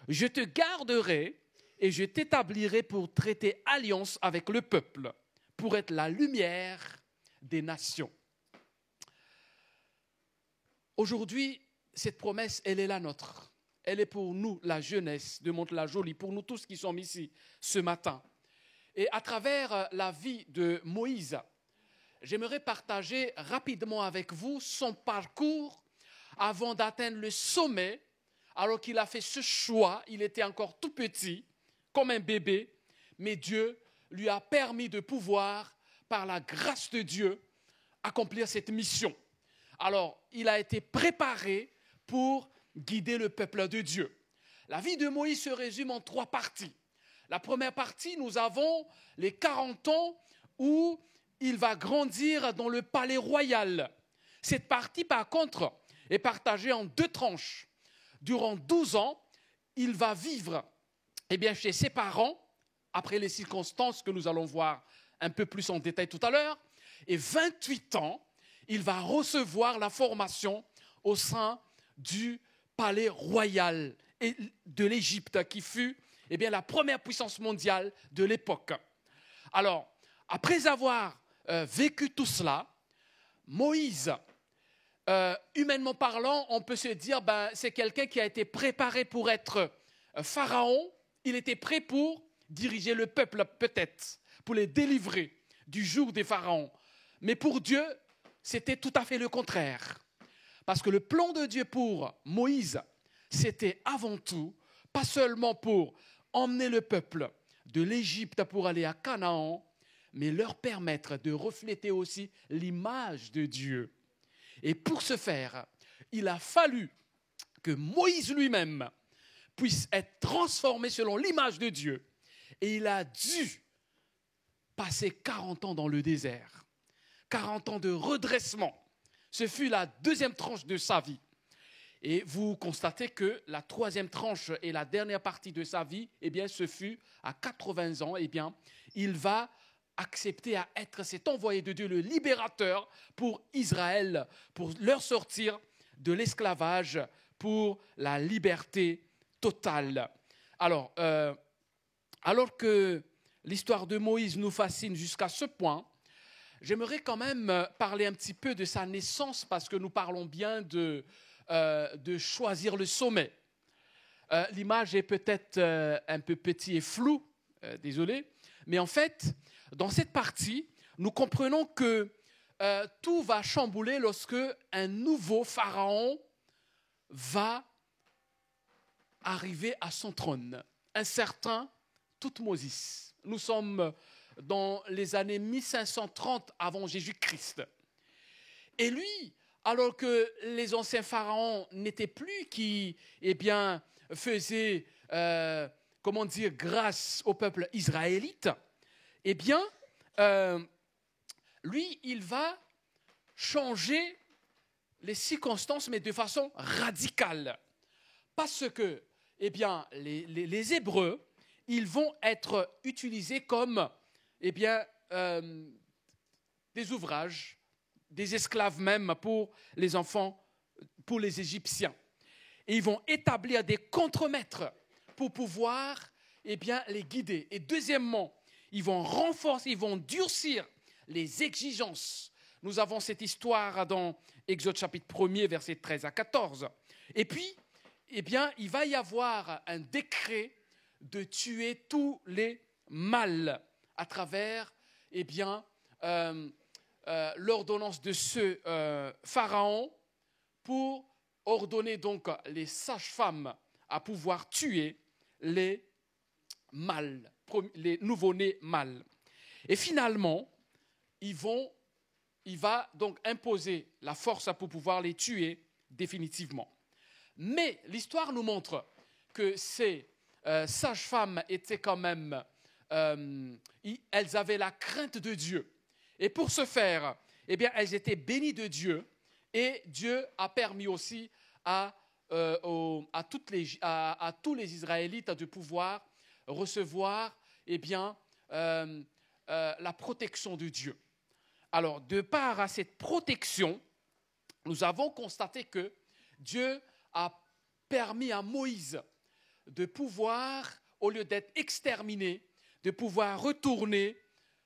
Speaker 4: je te garderai, et je t'établirai pour traiter alliance avec le peuple, pour être la lumière des nations. » Aujourd'hui, cette promesse, elle est la nôtre. Elle est pour nous, la jeunesse de Mantes-la-Jolie, pour nous tous qui sommes ici ce matin. Et à travers la vie de Moïse, j'aimerais partager rapidement avec vous son parcours avant d'atteindre le sommet, alors qu'il a fait ce choix. Il était encore tout petit, comme un bébé, mais Dieu lui a permis de pouvoir, par la grâce de Dieu, accomplir cette mission. Alors, il a été préparé pour guider le peuple de Dieu. La vie de Moïse se résume en 3 parties. La première partie, nous avons les 40 ans où il va grandir dans le palais royal. Cette partie, par contre, est partagée en 2 tranches. Durant 12 ans, il va vivre chez ses parents, après les circonstances que nous allons voir un peu plus en détail tout à l'heure. Et 28 ans, il va recevoir la formation au sein du palais royal de l'Égypte, qui fut la première puissance mondiale de l'époque. Alors, après avoir vécu tout cela, Moïse, humainement parlant, on peut se dire, c'est quelqu'un qui a été préparé pour être pharaon. Il était prêt pour diriger le peuple, peut-être, pour les délivrer du joug des pharaons. Mais pour Dieu, c'était tout à fait le contraire. Parce que le plan de Dieu pour Moïse, c'était avant tout, pas seulement pour emmener le peuple de l'Égypte pour aller à Canaan, mais leur permettre de refléter aussi l'image de Dieu. Et pour ce faire, il a fallu que Moïse lui-même puisse être transformé selon l'image de Dieu. Et il a dû passer 40 ans dans le désert, 40 ans de redressement. Ce fut la 2e tranche de sa vie. Et vous constatez que la 3e tranche et la dernière partie de sa vie, ce fut à 80 ans, il va accepter à être cet envoyé de Dieu, le libérateur pour Israël, pour leur sortir de l'esclavage, pour la liberté totale. Alors que l'histoire de Moïse nous fascine jusqu'à ce point, j'aimerais quand même parler un petit peu de sa naissance, parce que nous parlons bien de choisir le sommet. L'image est peut-être un peu petite et floue, désolé, mais en fait, dans cette partie, nous comprenons que tout va chambouler lorsque un nouveau pharaon va arriver à son trône, un certain Thoutmôsis. Nous sommes dans les années 1530 avant Jésus-Christ. Et lui, alors que les anciens pharaons n'étaient plus qui, faisaient, grâce au peuple israélite, lui, il va changer les circonstances, mais de façon radicale. Parce que, les Hébreux, ils vont être utilisés comme, des ouvrages, des esclaves même pour les enfants, pour les Égyptiens. Et ils vont établir des contremaîtres pour pouvoir, les guider. Et deuxièmement, ils vont renforcer, ils vont durcir les exigences. Nous avons cette histoire dans Exode chapitre 1er, versets 13 à 14. Et puis, il va y avoir un décret de tuer tous les mâles à travers, l'ordonnance de ce pharaon pour ordonner donc les sages-femmes à pouvoir tuer les mâles, les nouveau-nés mâles. Et finalement, il va donc imposer la force pour pouvoir les tuer définitivement. Mais l'histoire nous montre que ces sages-femmes étaient quand même, elles avaient la crainte de Dieu. Et pour ce faire, elles étaient bénies de Dieu. Et Dieu a permis aussi à tous les Israélites de pouvoir recevoir la protection de Dieu. Alors, de part à cette protection, nous avons constaté que Dieu a permis à Moïse de pouvoir, au lieu d'être exterminé, de pouvoir retourner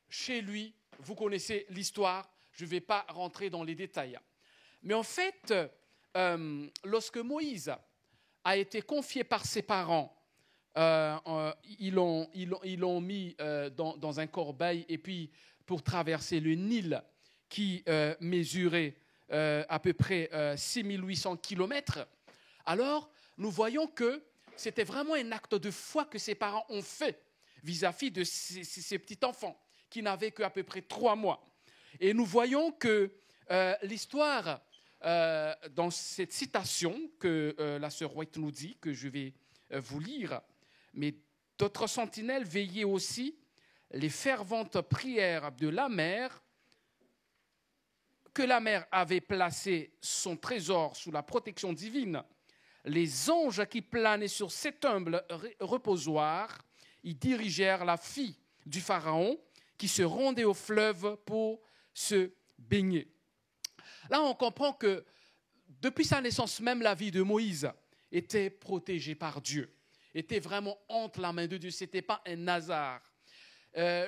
Speaker 4: chez lui. Vous connaissez l'histoire, je ne vais pas rentrer dans les détails. Mais en fait, lorsque Moïse a été confié par ses parents, ils l'ont mis dans un corbeil et puis pour traverser le Nil qui mesurait à peu près 6800 kilomètres, alors nous voyons que c'était vraiment un acte de foi que ses parents ont fait vis-à-vis de ces petits enfants qui n'avaient qu'à peu près 3 mois. Et nous voyons que l'histoire, dans cette citation que la sœur White nous dit, que je vais vous lire, mais d'autres sentinelles veillaient aussi les ferventes prières de la mère, que la mère avait placé son trésor sous la protection divine. Les anges qui planaient sur cet humble reposoir y dirigèrent la fille du Pharaon qui se rendait au fleuve pour se baigner. Là, on comprend que depuis sa naissance même, la vie de Moïse était protégée par Dieu, était vraiment entre la main de Dieu. Ce n'était pas un hasard.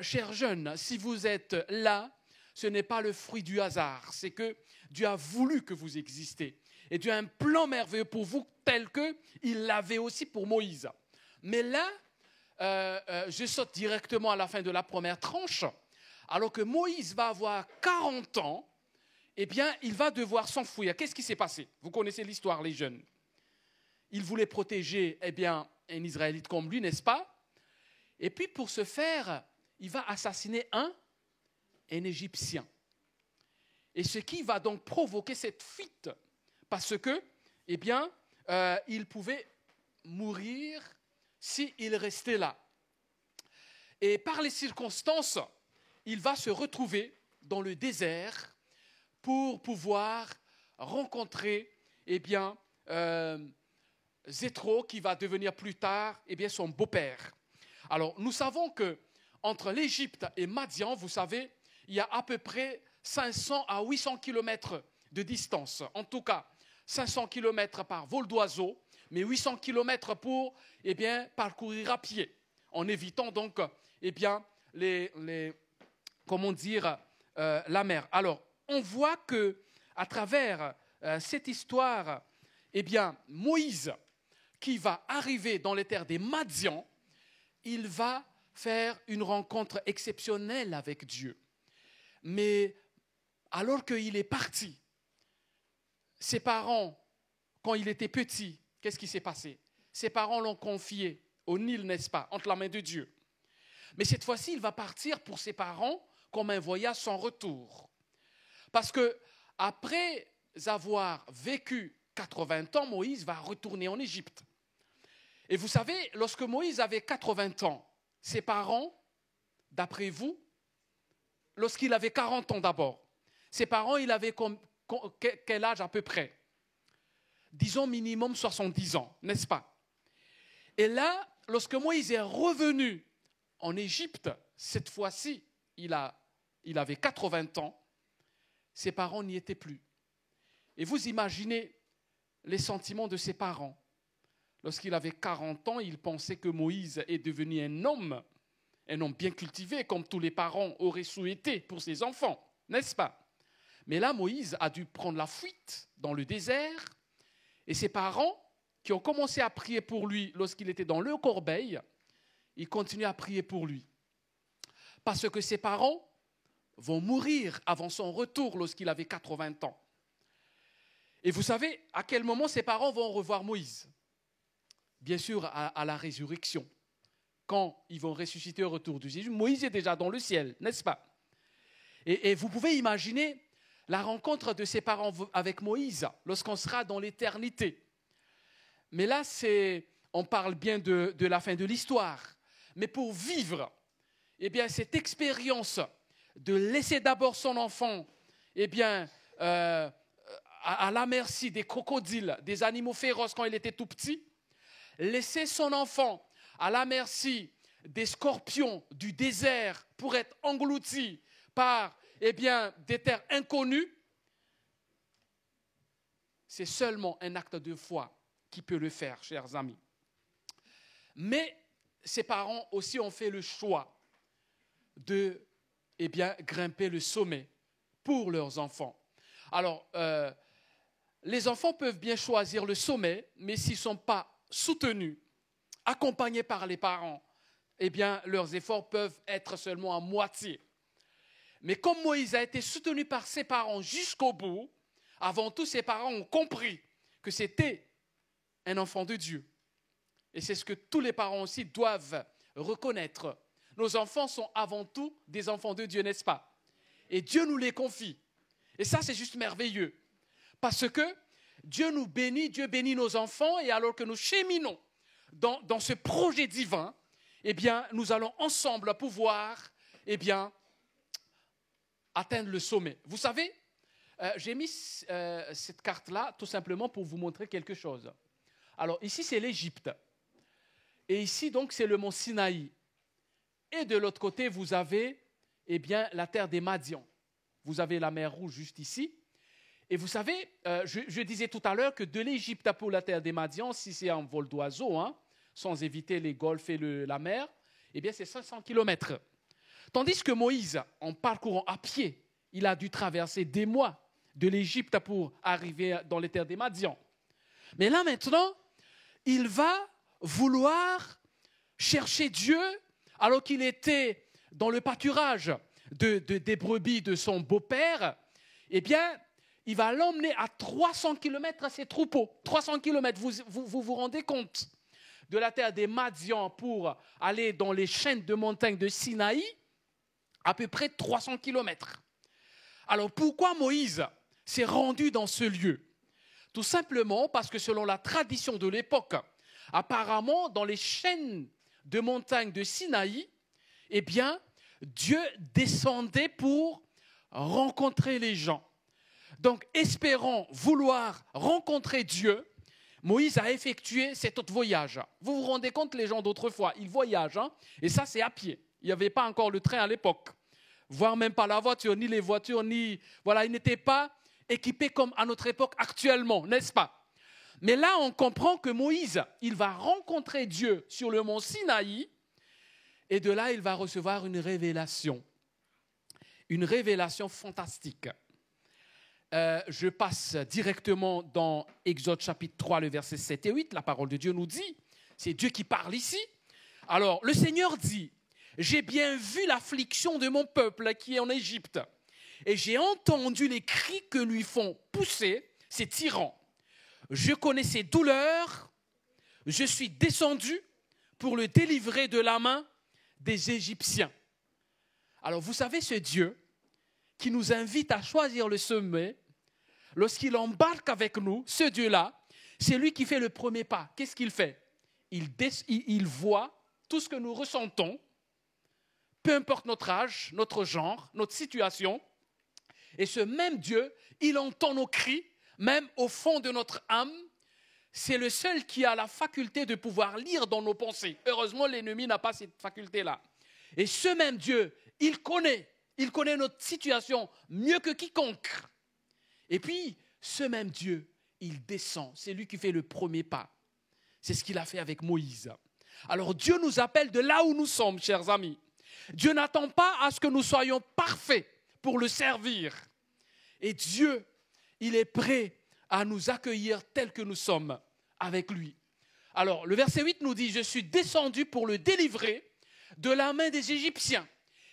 Speaker 4: Chers jeunes, si vous êtes là, ce n'est pas le fruit du hasard, c'est que Dieu a voulu que vous existiez. Et Dieu a un plan merveilleux pour vous tel qu'il l'avait aussi pour Moïse. Mais là, je saute directement à la fin de la première tranche. Alors que Moïse va avoir 40 ans, eh bien, il va devoir s'enfuir. Qu'est-ce qui s'est passé? Vous connaissez l'histoire, les jeunes. Il voulait protéger, eh bien, un Israélite comme lui, n'est-ce pas? Et puis, pour ce faire, il va assassiner un Égyptien. Et ce qui va donc provoquer cette fuite, parce que, eh bien, il pouvait mourir s'il restait là. Et par les circonstances, il va se retrouver dans le désert pour pouvoir rencontrer, eh bien, Jéthro, qui va devenir plus tard, eh bien, son beau-père. Alors, nous savons que entre l'Égypte et Madian, vous savez, il y a à peu près 500 à 800 kilomètres de distance. En tout cas, 500 kilomètres par vol d'oiseau, mais 800 kilomètres pour, eh bien, parcourir à pied, en évitant donc, eh bien, comment dire, la mer. Alors, on voit que à travers cette histoire, eh bien, Moïse, qui va arriver dans les terres des Madians, il va faire une rencontre exceptionnelle avec Dieu. Mais alors qu'il est parti, ses parents, quand il était petit, qu'est-ce qui s'est passé? Ses parents l'ont confié au Nil, n'est-ce pas, entre la main de Dieu. Mais cette fois-ci, il va partir pour ses parents comme un voyage sans retour. Parce que après avoir vécu 80 ans, Moïse va retourner en Égypte. Et vous savez, lorsque Moïse avait 80 ans, ses parents, d'après vous, lorsqu'il avait 40 ans d'abord, ses parents, il avait quel âge à peu près? Disons minimum 70 ans, n'est-ce pas? Et là, lorsque Moïse est revenu en Égypte, cette fois-ci, il avait 80 ans, ses parents n'y étaient plus. Et vous imaginez les sentiments de ses parents. Lorsqu'il avait 40 ans, il pensait que Moïse est devenu un homme bien cultivé, comme tous les parents auraient souhaité pour ses enfants, n'est-ce pas? Mais là, Moïse a dû prendre la fuite dans le désert, et ses parents, qui ont commencé à prier pour lui lorsqu'il était dans le corbeil, ils continuent à prier pour lui. Parce que ses parents vont mourir avant son retour lorsqu'il avait 80 ans. Et vous savez à quel moment ses parents vont revoir Moïse? Bien sûr, à la résurrection. Quand ils vont ressusciter au retour de Jésus, Moïse est déjà dans le ciel, n'est-ce pas? Et vous pouvez imaginer la rencontre de ses parents avec Moïse lorsqu'on sera dans l'éternité. Mais là, on parle bien de la fin de l'histoire. Mais pour vivre, eh bien, cette expérience de laisser d'abord son enfant, eh bien, à la merci des crocodiles, des animaux féroces quand il était tout petit, laisser son enfant à la merci des scorpions du désert pour être englouti par, eh bien, des terres inconnues, c'est seulement un acte de foi qui peut le faire, chers amis. Mais ses parents aussi ont fait le choix de, eh bien, grimper le sommet pour leurs enfants. Alors, les enfants peuvent bien choisir le sommet, mais s'ils ne sont pas soutenus, accompagnés par les parents, eh bien, leurs efforts peuvent être seulement à moitié. Mais comme Moïse a été soutenu par ses parents jusqu'au bout, avant tout, ses parents ont compris que c'était un enfant de Dieu. Et c'est ce que tous les parents aussi doivent reconnaître. Nos enfants sont avant tout des enfants de Dieu, n'est-ce pas? Et Dieu nous les confie. Et ça, c'est juste merveilleux. Parce que Dieu nous bénit, Dieu bénit nos enfants, et alors que nous cheminons dans ce projet divin, eh bien, nous allons ensemble pouvoir, eh bien, atteindre le sommet. Vous savez, j'ai mis cette carte-là tout simplement pour vous montrer quelque chose. Alors, ici, c'est l'Égypte. Et ici, donc, c'est le mont Sinaï. Et de l'autre côté, vous avez, eh bien, la terre des Madians. Vous avez la mer Rouge juste ici. Et vous savez, je disais tout à l'heure que de l'Égypte pour la terre des Madians, si c'est un vol d'oiseau, hein, sans éviter les golfs et la mer, eh bien, c'est 500 kilomètres. Tandis que Moïse, en parcourant à pied, il a dû traverser des mois de l'Égypte pour arriver dans les terres des Madians. Mais là, maintenant, il va vouloir chercher Dieu alors qu'il était dans le pâturage des brebis de son beau-père. Eh bien, il va l'emmener à 300 kilomètres à ses troupeaux. 300 kilomètres, vous rendez compte? De la terre des Madians pour aller dans les chaînes de montagnes de Sinaï, à peu près 300 kilomètres. Alors pourquoi Moïse s'est rendu dans ce lieu? Tout simplement parce que selon la tradition de l'époque, apparemment dans les chaînes de montagnes de Sinaï, eh bien, Dieu descendait pour rencontrer les gens. Donc, espérant vouloir rencontrer Dieu, Moïse a effectué cet autre voyage. Vous vous rendez compte, les gens d'autrefois, ils voyagent, hein, et ça, c'est à pied. Il n'y avait pas encore le train à l'époque, voire même pas la voiture, ni les voitures, ni... Voilà, ils n'étaient pas équipés comme à notre époque actuellement, n'est-ce pas? Mais là, on comprend que Moïse, il va rencontrer Dieu sur le mont Sinaï, et de là, il va recevoir une révélation fantastique. Je passe directement dans Exode chapitre 3, le verset 7 et 8. La parole de Dieu nous dit, c'est Dieu qui parle ici. Alors, le Seigneur dit, « J'ai bien vu l'affliction de mon peuple qui est en Égypte, et j'ai entendu les cris que lui font pousser ses tyrans. Je connais ses douleurs, je suis descendu pour le délivrer de la main des Égyptiens. » Alors, vous savez, ce Dieu qui nous invite à choisir le sommet, lorsqu'il embarque avec nous, ce Dieu-là, c'est lui qui fait le premier pas. Qu'est-ce qu'il fait? Il voit tout ce que nous ressentons, peu importe notre âge, notre genre, notre situation. Et ce même Dieu, il entend nos cris, même au fond de notre âme. C'est le seul qui a la faculté de pouvoir lire dans nos pensées. Heureusement, l'ennemi n'a pas cette faculté-là. Et ce même Dieu, il connaît notre situation mieux que quiconque. Et puis, ce même Dieu, il descend. C'est lui qui fait le premier pas. C'est ce qu'il a fait avec Moïse. Alors, Dieu nous appelle de là où nous sommes, chers amis. Dieu n'attend pas à ce que nous soyons parfaits pour le servir. Et Dieu, il est prêt à nous accueillir tels que nous sommes avec lui. Alors, le verset 8 nous dit, « Je suis descendu pour le délivrer de la main des Égyptiens. »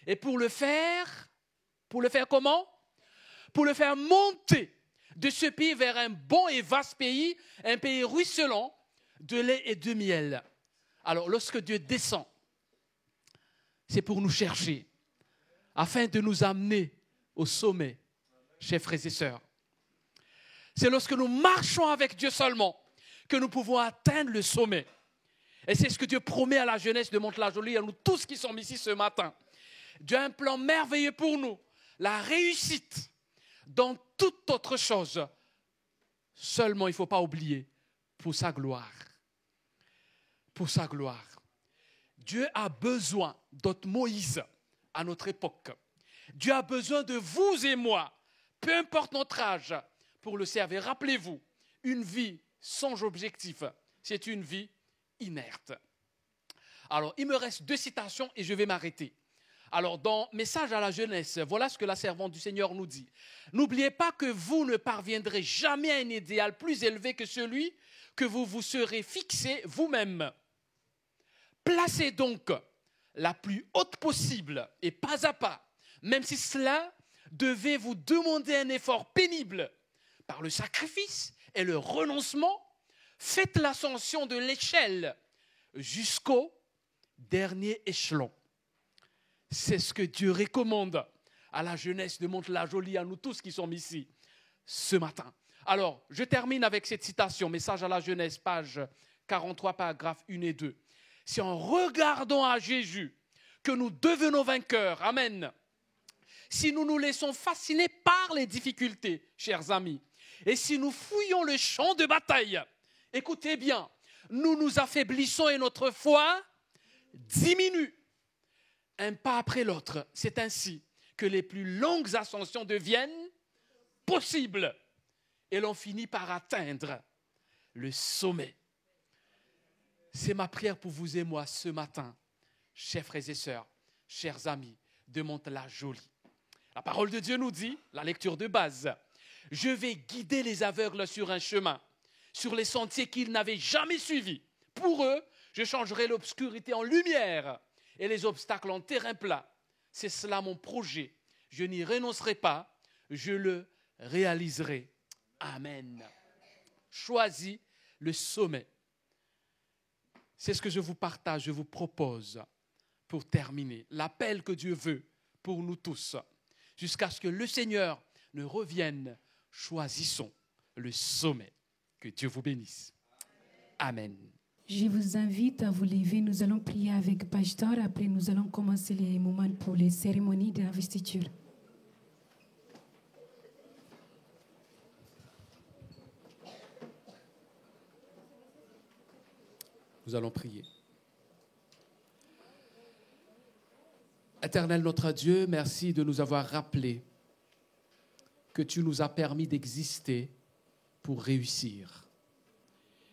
Speaker 4: Et pour le faire comment? Pour le faire monter de ce pays vers un bon et vaste pays, un pays ruisselant de lait et de miel. Alors, lorsque Dieu descend, c'est pour nous chercher, afin de nous amener au sommet, chers frères et sœurs. C'est lorsque nous marchons avec Dieu seulement que nous pouvons atteindre le sommet. Et c'est ce que Dieu promet à la jeunesse de Mantes-la-Jolie, à nous tous qui sommes ici ce matin. Dieu a un plan merveilleux pour nous, la réussite dans toute autre chose. Seulement, il ne faut pas oublier, pour sa gloire. Pour sa gloire. Dieu a besoin d'autres Moïse à notre époque. Dieu a besoin de vous et moi, peu importe notre âge, pour le servir. Rappelez-vous, une vie sans objectif, c'est une vie inerte. Alors, il me reste 2 citations et je vais m'arrêter. Alors, dans Message à la jeunesse, voilà ce que la servante du Seigneur nous dit. N'oubliez pas que vous ne parviendrez jamais à un idéal plus élevé que celui que vous vous serez fixé vous-même. Placez donc la plus haute possible et pas à pas même si cela devait vous demander un effort pénible par le sacrifice et le renoncement, faites l'ascension de l'échelle jusqu'au dernier échelon. C'est ce que Dieu recommande à la jeunesse de Mantes-la-Jolie, à nous tous qui sommes ici ce matin. Alors, je termine avec cette citation, Message à la jeunesse, page 43, paragraphes 1 et 2. C'est en regardant à Jésus que nous devenons vainqueurs. Amen. Si nous nous laissons fasciner par les difficultés, chers amis, et si nous fouillons le champ de bataille, écoutez bien, nous nous affaiblissons et notre foi diminue. Un pas après l'autre, c'est ainsi que les plus longues ascensions deviennent possibles et l'on finit par atteindre le sommet. C'est ma prière pour vous et moi ce matin, chers frères et sœurs, chers amis de Mantes-la-Jolie. La parole de Dieu nous dit, la lecture de base, « Je vais guider les aveugles sur un chemin, sur les sentiers qu'ils n'avaient jamais suivis. Pour eux, je changerai l'obscurité en lumière et les obstacles en terrain plat. C'est cela mon projet. Je n'y renoncerai pas, je le réaliserai. Amen. » Choisis le sommet. C'est ce que je vous partage, je vous propose pour terminer. L'appel que Dieu veut pour nous tous. Jusqu'à ce que le Seigneur ne revienne, choisissons le sommet. Que Dieu vous bénisse. Amen.
Speaker 5: Je vous invite à vous lever. Nous allons prier avec Pasteur. Après, nous allons commencer les moments pour les cérémonies d'investiture.
Speaker 4: Nous allons prier. Éternel notre Dieu, merci de nous avoir rappelé que tu nous as permis d'exister pour réussir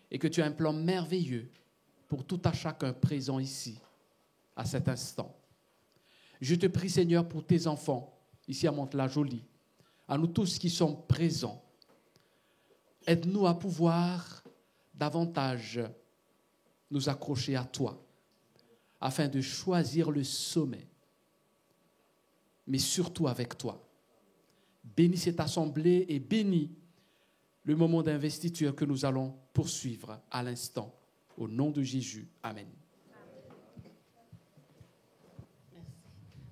Speaker 4: et que tu as un plan merveilleux pour tout à chacun présent ici, à cet instant. Je te prie, Seigneur, pour tes enfants, ici à Mantes-la-Jolie, à nous tous qui sommes présents. Aide-nous à pouvoir davantage nous accrocher à toi, afin de choisir le sommet, mais surtout avec toi. Bénis cette assemblée et bénis le moment d'investiture que nous allons poursuivre à l'instant. Au nom de Jésus. Amen.
Speaker 3: Merci.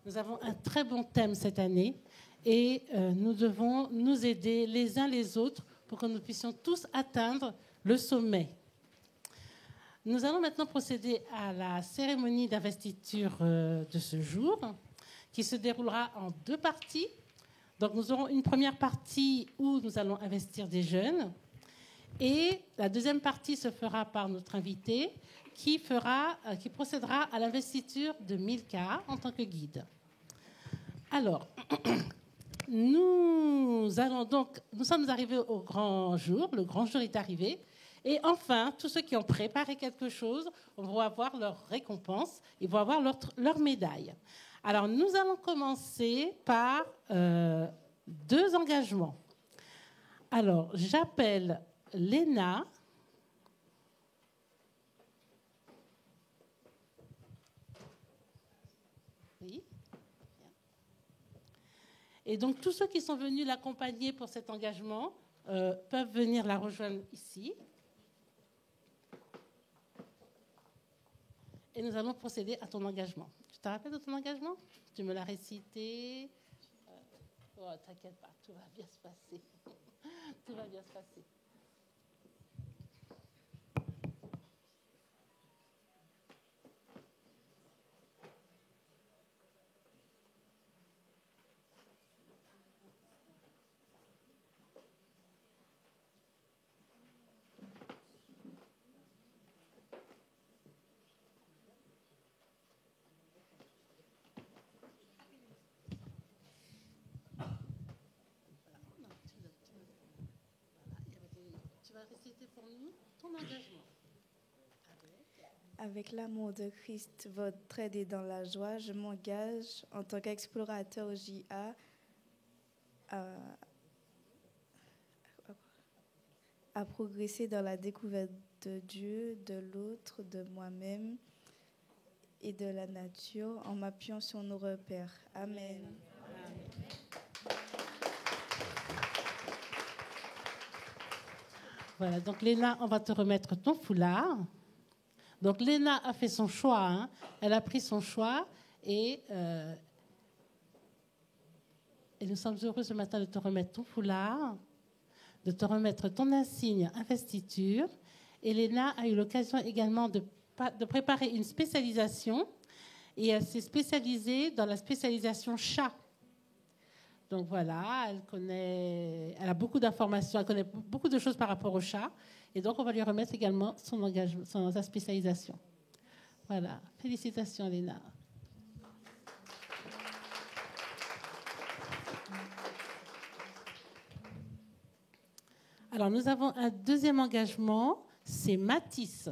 Speaker 3: Nous avons un très bon thème cette année et nous devons nous aider les uns les autres pour que nous puissions tous atteindre le sommet. Nous allons maintenant procéder à la cérémonie d'investiture de ce jour, qui se déroulera en 2 parties. Donc nous aurons une première partie où nous allons investir des jeunes, et la deuxième partie se fera par notre invité qui procédera à l'investiture de Milka en tant que guide. Alors, nous sommes arrivés au grand jour, le grand jour est arrivé. Et enfin, tous ceux qui ont préparé quelque chose vont avoir leur récompense, ils vont avoir leur médaille. Alors, nous allons commencer par 2 engagements. Alors, j'appelle Léna. Oui. Et donc, tous ceux qui sont venus l'accompagner pour cet engagement peuvent venir la rejoindre ici. Et nous allons procéder à ton engagement. Tu te rappelles de ton engagement? Tu me l'as récité. Oh, t'inquiète pas, tout va bien se passer. Tout va bien se passer. Réciter pour nous ton engagement.
Speaker 13: Avec l'amour de Christ, votre aide est dans la joie. Je m'engage en tant qu'explorateur JA à progresser dans la découverte de Dieu, de l'autre, de moi-même et de la nature en m'appuyant sur nos repères. Amen.
Speaker 3: Voilà, donc Léna, on va te remettre ton foulard. Donc Léna a fait son choix, hein. Elle a pris son choix et nous sommes heureux ce matin de te remettre ton foulard, de te remettre ton insigne investiture. Et Léna a eu l'occasion également de préparer une spécialisation et elle s'est spécialisée dans la spécialisation chat. Donc voilà, elle a beaucoup d'informations, elle connaît beaucoup de choses par rapport au chat. Et donc, on va lui remettre également son engagement, sa spécialisation. Voilà. Félicitations, Léna. Alors, nous avons un deuxième engagement, c'est Mathis.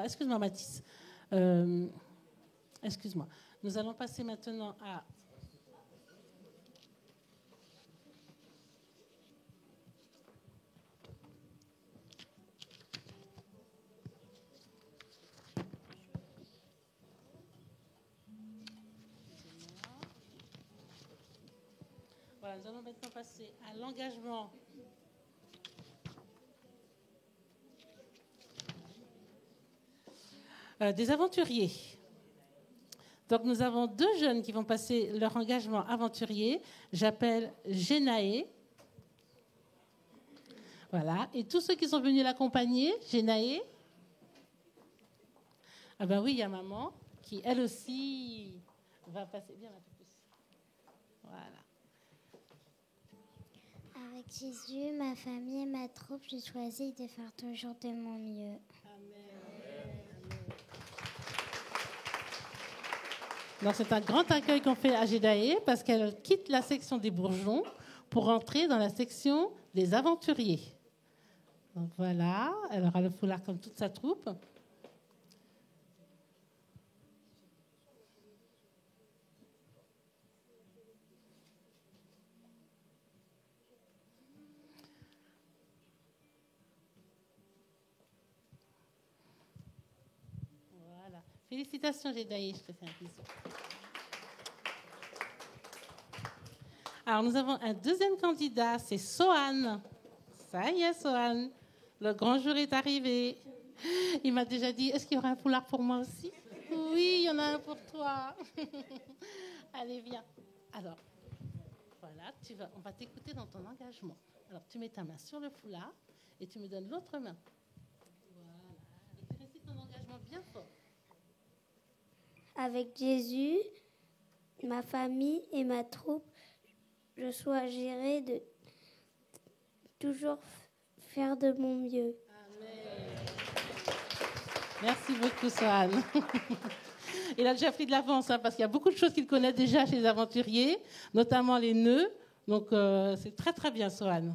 Speaker 3: Excuse-moi, Mathis. Excuse-moi. Nous allons passer maintenant à... Voilà, nous allons maintenant passer à l'engagement des aventuriers. Donc nous avons 2 jeunes qui vont passer leur engagement aventurier. J'appelle Genaé. Voilà. Et tous ceux qui sont venus l'accompagner, Genaé. Ah ben oui, il y a maman qui, elle aussi, va passer. Bien un peu plus. Voilà.
Speaker 10: Avec Jésus, ma famille et ma troupe, j'ai choisi de faire toujours de mon mieux.
Speaker 3: Donc c'est un grand accueil qu'on fait à Genaé parce qu'elle quitte la section des bourgeons pour entrer dans la section des aventuriers. Donc voilà, elle aura le foulard comme toute sa troupe. Voilà. Félicitations Genaé, je te fais un bisou. Alors, nous avons un deuxième candidat, c'est Sohan. Ça y est, Sohan. Le grand jour est arrivé. Il m'a déjà dit, est-ce qu'il y aura un foulard pour moi aussi? Oui, il y en a un pour toi. Allez, viens. Alors, voilà, on va t'écouter dans ton engagement. Alors, tu mets ta main sur le foulard et tu me donnes l'autre main. Voilà. Et tu récites ton engagement bien fort.
Speaker 10: Avec Jésus, ma famille et ma troupe, je choisirai de toujours faire de mon mieux.
Speaker 3: Amen. Merci beaucoup, Sohan. Il a déjà pris de l'avance, hein, parce qu'il y a beaucoup de choses qu'il connaît déjà chez les aventuriers, notamment les nœuds. Donc, c'est très, très bien, Sohan.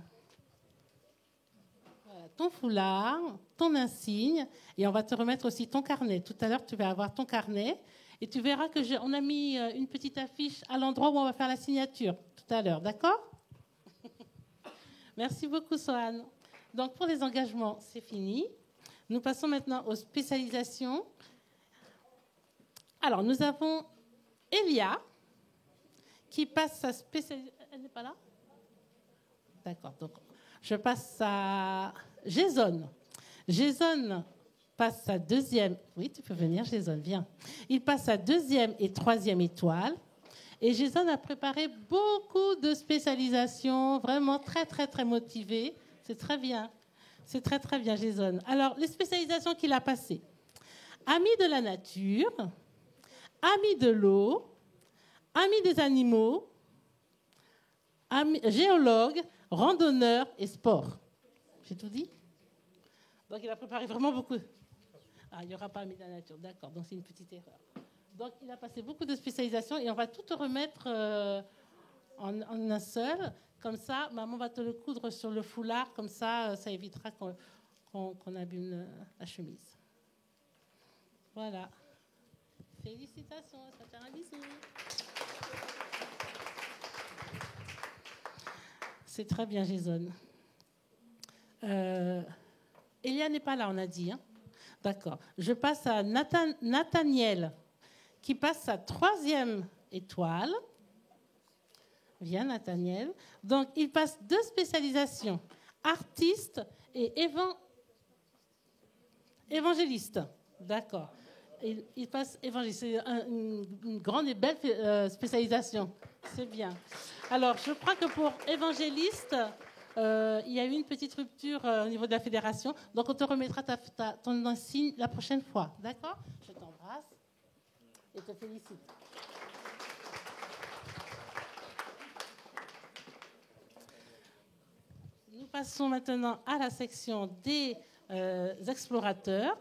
Speaker 3: Voilà, ton foulard, ton insigne, et on va te remettre aussi ton carnet. Tout à l'heure, tu vas avoir ton carnet. Et tu verras qu'on a mis une petite affiche à l'endroit où on va faire la signature tout à l'heure, d'accord? Merci beaucoup, Sohan. Donc, pour les engagements, c'est fini. Nous passons maintenant aux spécialisations. Alors, nous avons Elia qui passe sa spécialisation. Elle n'est pas là? D'accord. Donc, je passe à Jason. Jason passe sa deuxième... Oui, tu peux venir, Jason, viens. Il passe sa 2e et 3e étoile. Et Jason a préparé beaucoup de spécialisations, vraiment très, très, très motivé. C'est très bien. C'est très, très bien, Jason. Alors, les spécialisations qu'il a passées. Ami de la nature, ami de l'eau, ami des animaux, géologue, randonneur et sport. J'ai tout dit? Donc, il a préparé vraiment beaucoup. Ah, il n'y aura pas ami de la nature, d'accord, donc c'est une petite erreur. Donc, il a passé beaucoup de spécialisations et on va tout te remettre en un seul. Comme ça, maman va te le coudre sur le foulard, comme ça, ça évitera qu'on abîme la chemise. Voilà. Félicitations, ça fait un bisou. C'est très bien, Jason. Elia n'est pas là, on a dit. Hein. D'accord. Je passe à Nathaniel, qui passe sa 3e étoile. Viens, Nathaniel. Donc, il passe 2 spécialisations, artiste et évangéliste. D'accord. Il passe évangéliste. C'est une grande et belle spécialisation. C'est bien. Alors, je crois que pour évangéliste, il y a eu une petite rupture au niveau de la fédération. Donc, on te remettra ton insigne la prochaine fois. D'accord? Je t'embrasse et te félicite. Nous passons maintenant à la section des explorateurs.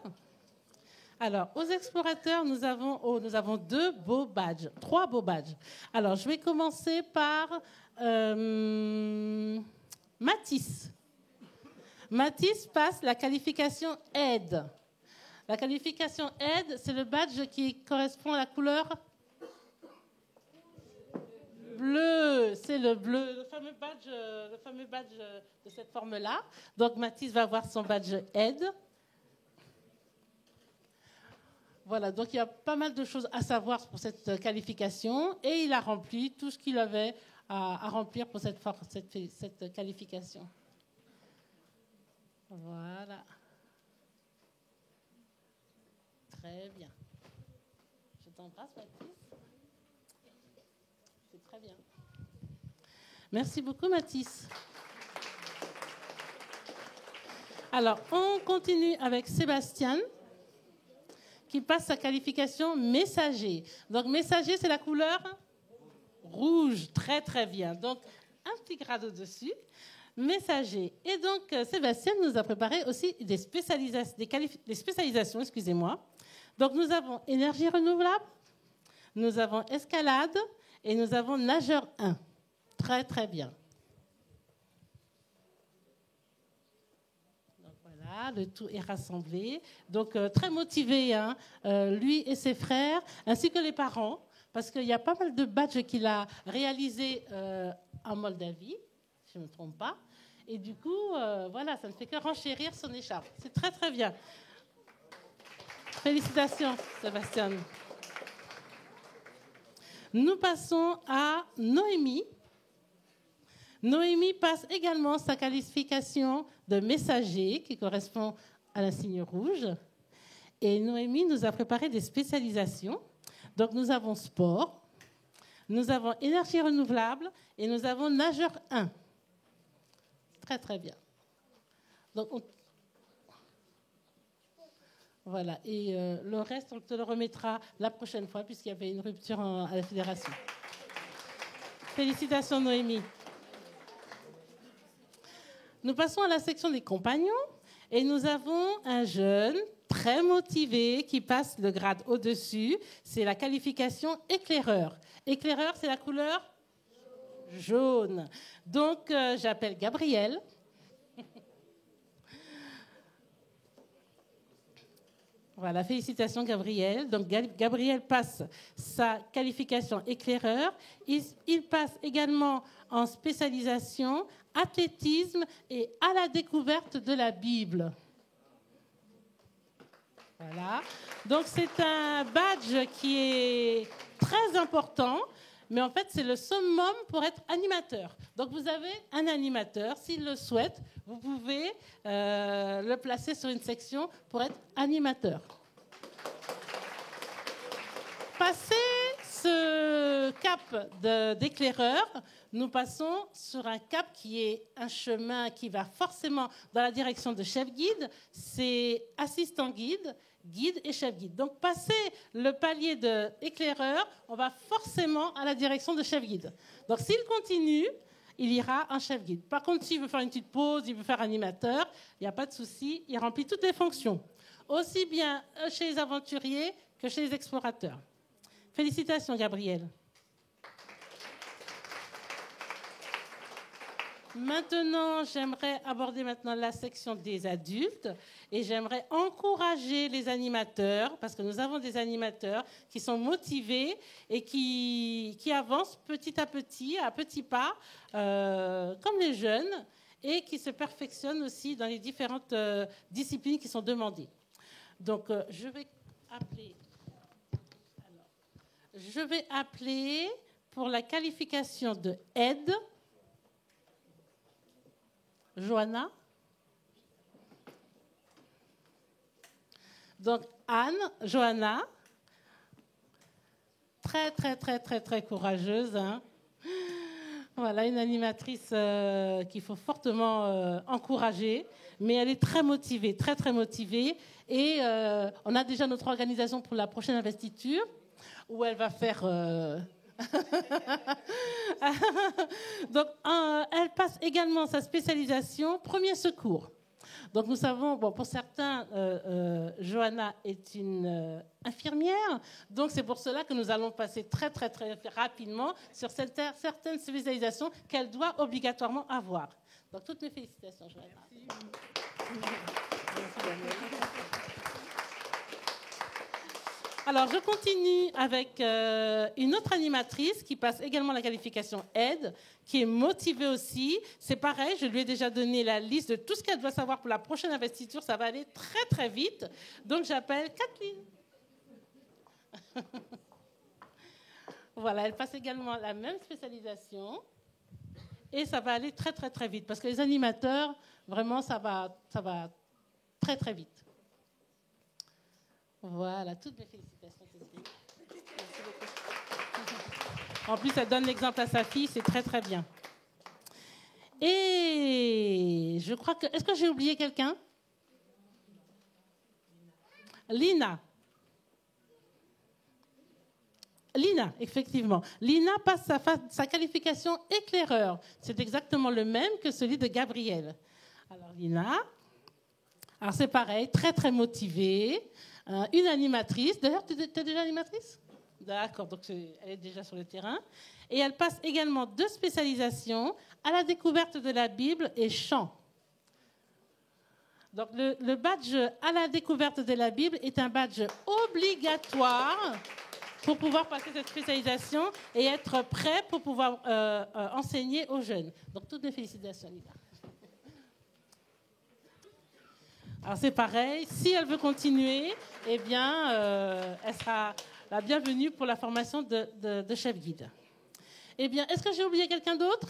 Speaker 3: Alors, aux explorateurs, nous avons 2 beaux badges, 3 beaux badges. Alors, je vais commencer par Mathis. Mathis passe la qualification aide. La qualification aide, c'est le badge qui correspond à la couleur bleu. C'est le bleu, le fameux badge de cette forme-là. Donc, Mathis va avoir son badge aide. Voilà, donc il y a pas mal de choses à savoir pour cette qualification et il a rempli tout ce qu'il avait à remplir pour cette qualification. Voilà. Très bien. Je t'embrasse, Mathis. C'est très bien. Merci beaucoup, Mathis. Alors, on continue avec Sébastien, qui passe sa qualification messager. Donc, messager, c'est la couleur rouge. Très, très bien. Donc, un petit grade au-dessus. Messager. Et donc, Sébastien nous a préparé aussi des spécialisations, excusez-moi. Donc, nous avons énergie renouvelable, nous avons escalade et nous avons nageur 1. Très, très bien. Le tout est rassemblé. Donc, très motivé, hein, lui et ses frères, ainsi que les parents, parce qu'il y a pas mal de badges qu'il a réalisés en Moldavie, si je ne me trompe pas. Et du coup, voilà, ça ne fait que renchérir son écharpe. C'est très, très bien. Félicitations, Sébastien. Nous passons à Noémie. Noémie passe également sa qualification de messager qui correspond à l'insigne rouge. Et Noémie nous a préparé des spécialisations. Donc nous avons sport, nous avons énergie renouvelable et nous avons nageur 1. Très très bien. Donc voilà. Et le reste, on te le remettra la prochaine fois puisqu'il y avait une rupture à la fédération. Félicitations Noémie. Nous passons à la section des compagnons et nous avons un jeune très motivé qui passe le grade au-dessus. C'est la qualification éclaireur. Éclaireur, c'est la couleur jaune. Donc, j'appelle Gabriel. Voilà, félicitations Gabriel. Donc, Gabriel passe sa qualification éclaireur. Il passe également en spécialisation athlétisme et à la découverte de la Bible. Voilà. Donc, c'est un badge qui est très important, mais en fait, c'est le summum pour être animateur. Donc, vous avez un animateur. S'il le souhaite, vous pouvez le placer sur une section pour être animateur. Passé ce cap d'éclaireur, nous passons sur un cap qui est un chemin qui va forcément dans la direction de chef guide. C'est assistant guide, guide et chef guide. Donc, passer le palier d'éclaireur, on va forcément à la direction de chef guide. Donc, s'il continue, il ira en chef guide. Par contre, s'il veut faire une petite pause, il veut faire animateur, il n'y a pas de souci, il remplit toutes les fonctions. Aussi bien chez les aventuriers que chez les explorateurs. Félicitations, Gabriel. Maintenant, j'aimerais aborder la section des adultes et j'aimerais encourager les animateurs, parce que nous avons des animateurs qui sont motivés et qui avancent petit à petits pas, comme les jeunes, et qui se perfectionnent aussi dans les différentes disciplines qui sont demandées. Donc, je vais appeler pour la qualification de aide Johanna. Donc, Anne, Johanna, très, très, très, très, très courageuse. Hein. Voilà, une animatrice qu'il faut fortement encourager, mais elle est très motivée, très, très motivée. Et on a déjà notre organisation pour la prochaine investiture, où elle va faire... Donc, elle passe également sa spécialisation premier secours. Donc, nous savons, bon, pour certains, Johanna est une infirmière. Donc, c'est pour cela que nous allons passer très, très, très rapidement sur certaines spécialisations qu'elle doit obligatoirement avoir. Donc, toutes mes félicitations, Johanna. Merci, Daniel. Alors, je continue avec une autre animatrice qui passe également la qualification aide, qui est motivée aussi. C'est pareil, je lui ai déjà donné la liste de tout ce qu'elle doit savoir pour la prochaine investiture. Ça va aller très, très vite. Donc, j'appelle Kathleen. Voilà, elle passe également la même spécialisation. Et ça va aller très, très, très vite. Parce que les animateurs, vraiment, ça va très, très vite. Voilà, toutes mes félicitations. Merci beaucoup. En plus, elle donne l'exemple à sa fille, c'est très, très bien. Et je crois que... Est-ce que j'ai oublié quelqu'un? Lina, effectivement. Lina passe sa qualification éclaireur. C'est exactement le même que celui de Gabriel. Alors, Lina, alors c'est pareil, très, très motivée. Une animatrice. D'ailleurs, tu es déjà animatrice? D'accord, donc elle est déjà sur le terrain. Et elle passe également 2 spécialisations à la découverte de la Bible et chant. Donc, le badge à la découverte de la Bible est un badge obligatoire pour pouvoir passer cette spécialisation et être prêt pour pouvoir enseigner aux jeunes. Donc, toutes mes félicitations, Lina. Alors, c'est pareil. Si elle veut continuer, eh bien, elle sera la bienvenue pour la formation de chef guide. Eh bien, est-ce que j'ai oublié quelqu'un d'autre?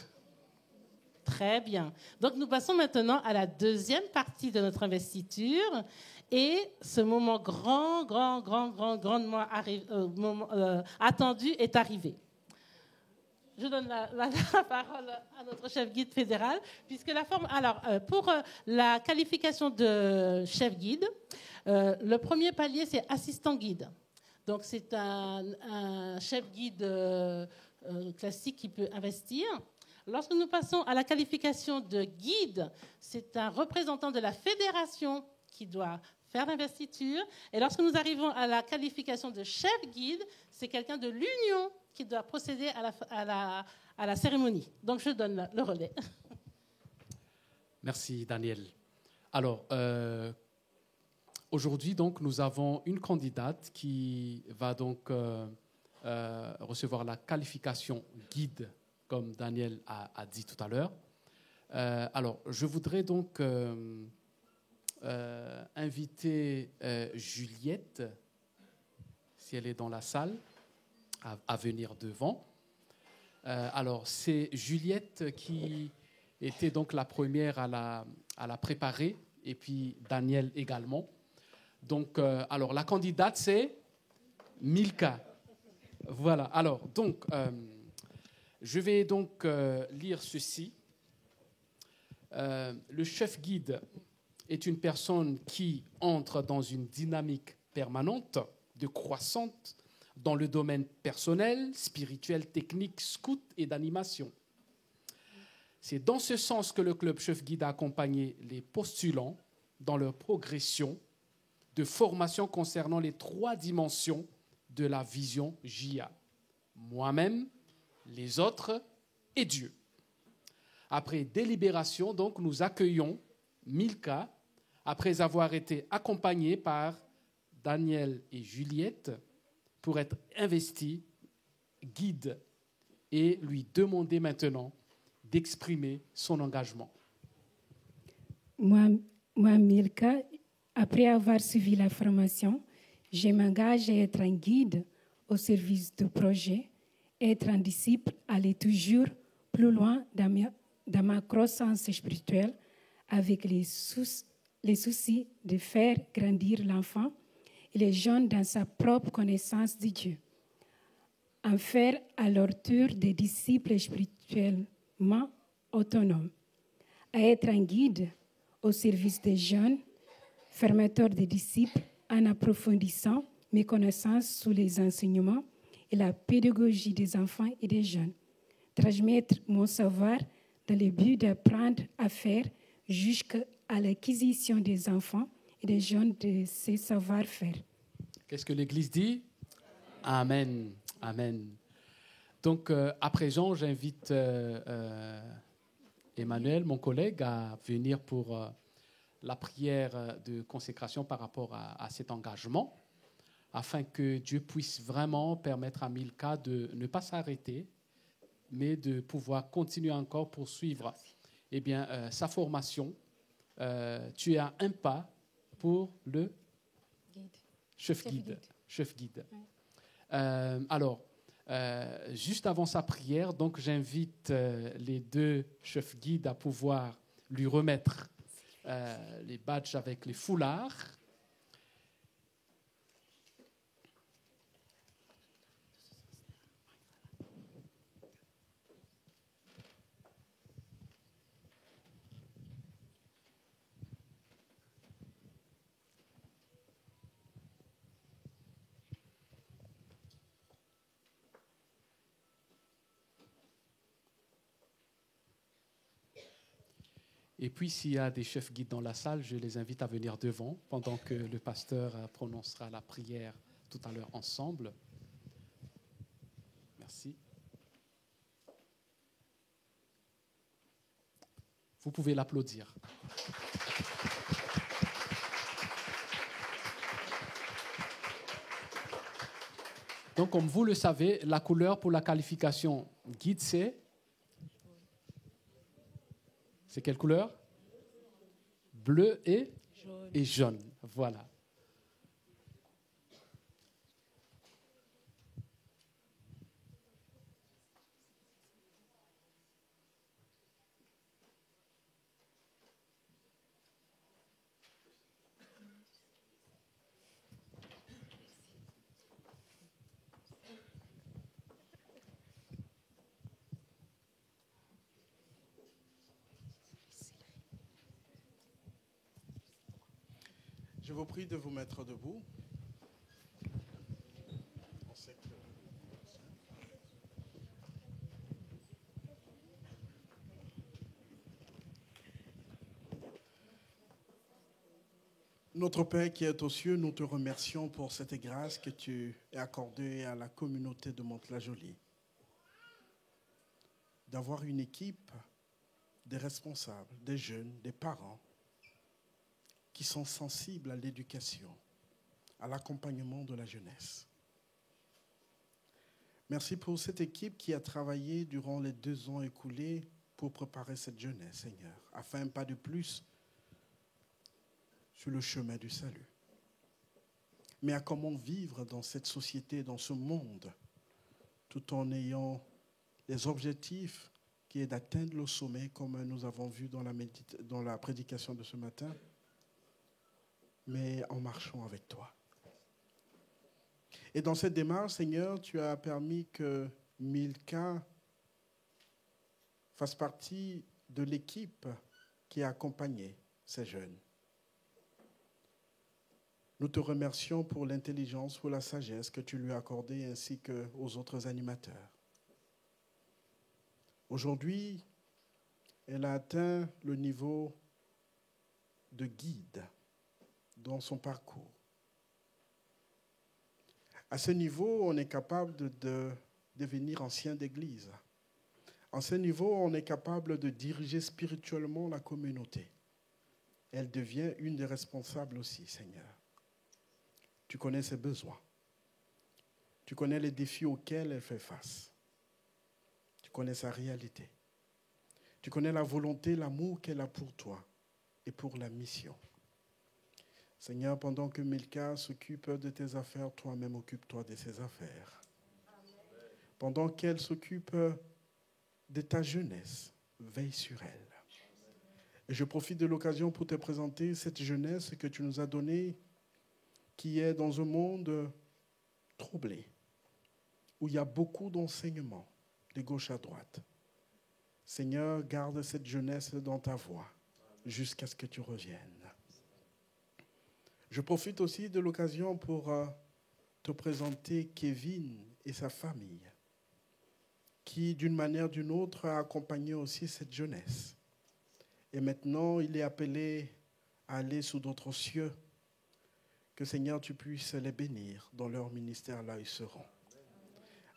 Speaker 3: Très bien. Donc, nous passons maintenant à la deuxième partie de notre investiture. Et ce moment grandement attendu est arrivé. Je donne la parole à notre chef guide fédéral, puisque pour la qualification de chef guide, le premier palier, c'est assistant guide. Donc, c'est un chef guide classique qui peut investir. Lorsque nous passons à la qualification de guide, c'est un représentant de la fédération qui doit faire l'investiture. Et lorsque nous arrivons à la qualification de chef guide, c'est quelqu'un de l'union qui doit procéder à la cérémonie. Donc, je donne le relais.
Speaker 4: Merci, Daniel. Alors, aujourd'hui, donc, nous avons une candidate qui va donc recevoir la qualification guide, comme Daniel a dit tout à l'heure. Alors, je voudrais donc inviter Juliette, si elle est dans la salle, à venir devant. Alors, c'est Juliette qui était donc la première à la préparer, et puis Daniel également. Donc, alors, la candidate, c'est Milka. Voilà. Alors, donc, je vais donc lire ceci. Le chef guide est une personne qui entre dans une dynamique permanente de croissance dans le domaine personnel, spirituel, technique, scout et d'animation. C'est dans ce sens que le club Chef Guide a accompagné les postulants dans leur progression de formation concernant les 3 dimensions de la vision JIA. Moi-même, les autres et Dieu. Après délibération, donc, nous accueillons Milka, après avoir été accompagné par Daniel et Juliette, pour être investi guide et lui demander maintenant d'exprimer son engagement.
Speaker 5: Moi, Milka, Après avoir suivi la formation, je m'engage à être un guide au service du projet, être un disciple, aller toujours plus loin dans ma croissance spirituelle avec les soucis de faire grandir l'enfant et les jeunes dans sa propre connaissance de Dieu. En faire à leur tour des disciples spirituellement autonomes. À être un guide au service des jeunes, formateur des disciples en approfondissant mes connaissances sur les enseignements et la pédagogie des enfants et des jeunes. Transmettre mon savoir dans le but d'apprendre à faire jusqu'à l'acquisition des enfants et des jeunes de ces savoir-faire.
Speaker 4: Qu'est-ce que l'Église dit? Amen. Amen. Donc, à présent, j'invite Emmanuel, mon collègue, à venir pour la prière de consécration par rapport à cet engagement, afin que Dieu puisse vraiment permettre à Milka de ne pas s'arrêter, mais de pouvoir continuer encore poursuivre sa formation. Tu as un pas pour le chef guide. Juste avant sa prière, donc j'invite les deux chefs guides à pouvoir lui remettre les badges avec les foulards. Et puis, s'il y a des chefs guides dans la salle, je les invite à venir devant pendant que le pasteur prononcera la prière tout à l'heure ensemble. Merci. Vous pouvez l'applaudir. Donc, comme vous le savez, la couleur pour la qualification guide, c'est quelle couleur? Bleu et jaune. Voilà.
Speaker 14: Je vous prie de vous mettre debout. Notre Père qui est aux cieux, nous te remercions pour cette grâce que tu as accordée à la communauté de Mantes-la-Jolie. D'avoir une équipe des responsables, des jeunes, des parents, qui sont sensibles à l'éducation, à l'accompagnement de la jeunesse. Merci pour cette équipe qui a travaillé durant les 2 ans écoulés pour préparer cette jeunesse, Seigneur, afin pas de plus sur le chemin du salut. Mais à comment vivre dans cette société, dans ce monde, tout en ayant des objectifs qui est d'atteindre le sommet, comme nous avons vu dans la prédication de ce matin, mais en marchant avec toi. Et dans cette démarche, Seigneur, tu as permis que Milka fasse partie de l'équipe qui a accompagné ces jeunes. Nous te remercions pour l'intelligence, pour la sagesse que tu lui as accordée, ainsi qu'aux autres animateurs. Aujourd'hui, elle a atteint le niveau de guide dans son parcours. À ce niveau, on est capable de devenir ancien d'église. À ce niveau, on est capable de diriger spirituellement la communauté. Elle devient une des responsables aussi, Seigneur. Tu connais ses besoins. Tu connais les défis auxquels elle fait face. Tu connais sa réalité. Tu connais la volonté, l'amour qu'elle a pour toi et pour la mission. Seigneur, pendant que Milka s'occupe de tes affaires, toi-même occupe-toi de ses affaires. Pendant qu'elle s'occupe de ta jeunesse, veille sur elle. Et je profite de l'occasion pour te présenter cette jeunesse que tu nous as donnée, qui est dans un monde troublé, où il y a beaucoup d'enseignements, de gauche à droite. Seigneur, garde cette jeunesse dans ta voie, jusqu'à ce que tu reviennes. Je profite aussi de l'occasion pour te présenter Kevin et sa famille, qui, d'une manière ou d'une autre, a accompagné aussi cette jeunesse. Et maintenant, il est appelé à aller sous d'autres cieux. Que, Seigneur, tu puisses les bénir dans leur ministère là où ils seront.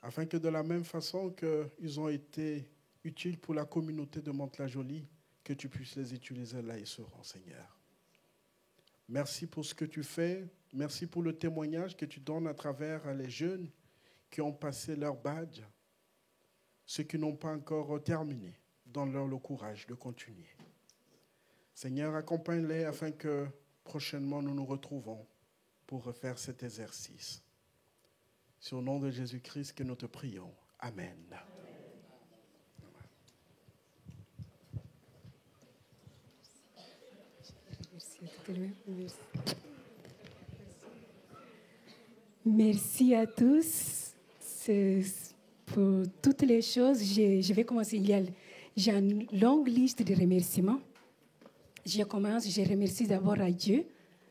Speaker 14: Afin que de la même façon qu'ils ont été utiles pour la communauté de Mantes-la-Jolie, que tu puisses les utiliser là où ils seront, Seigneur. Merci pour ce que tu fais. Merci pour le témoignage que tu donnes à travers les jeunes qui ont passé leur badge, ceux qui n'ont pas encore terminé. Donne-leur le courage de continuer. Seigneur, accompagne-les afin que prochainement nous nous retrouvons pour refaire cet exercice. C'est au nom de Jésus-Christ que nous te prions. Amen.
Speaker 5: Merci à tous pour toutes les choses. Je vais commencer. J'ai une longue liste de remerciements. Je remercie d'abord à Dieu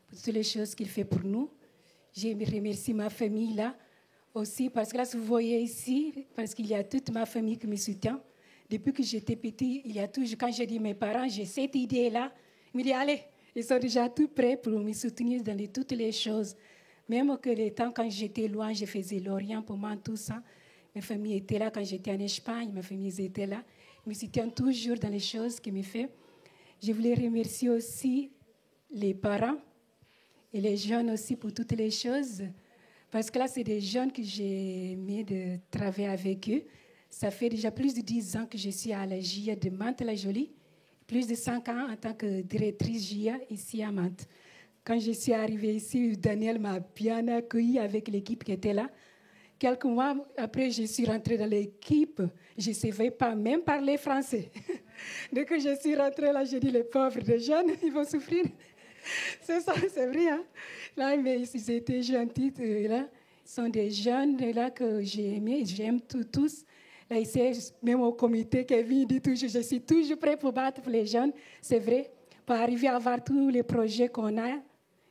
Speaker 5: pour toutes les choses qu'il fait pour nous. Je remercie ma famille là aussi, parce que là, si vous voyez ici, parce qu'il y a toute ma famille qui me soutient. Depuis que j'étais petit, il y a toujours, quand je dis à mes parents, j'ai cette idée-là, ils me disent, allez, ils sont déjà tout prêts pour me soutenir dans toutes les choses. Même que les temps, quand j'étais loin, je faisais l'Orient pour moi, tout ça. Ma famille était là quand j'étais en Espagne, ma famille était là. Ils me soutiennent toujours dans les choses qu'ils me font. Je voulais remercier aussi les parents et les jeunes aussi pour toutes les choses. Parce que là, c'est des jeunes que j'ai aimé de travailler avec eux. Ça fait déjà plus de 10 ans que je suis à la JA de Mantes-la-Jolie. Plus de 5 ans en tant que directrice JA ici à Mantes. Quand je suis arrivée ici, Daniel m'a bien accueillie avec l'équipe qui était là. Quelques mois après, je suis rentrée dans l'équipe. Je ne savais pas même parler français. Dès que je suis rentrée là, j'ai dit, les pauvres des jeunes, ils vont souffrir. C'est ça, c'est vrai. Hein? Là, mais ils étaient gentils. Là. Ils sont des jeunes là, que j'ai aimés. J'aime tous. Là, même au comité, Kevin dit toujours, je suis toujours prêt pour battre pour les jeunes. C'est vrai. Pour arriver à avoir tous les projets qu'on a,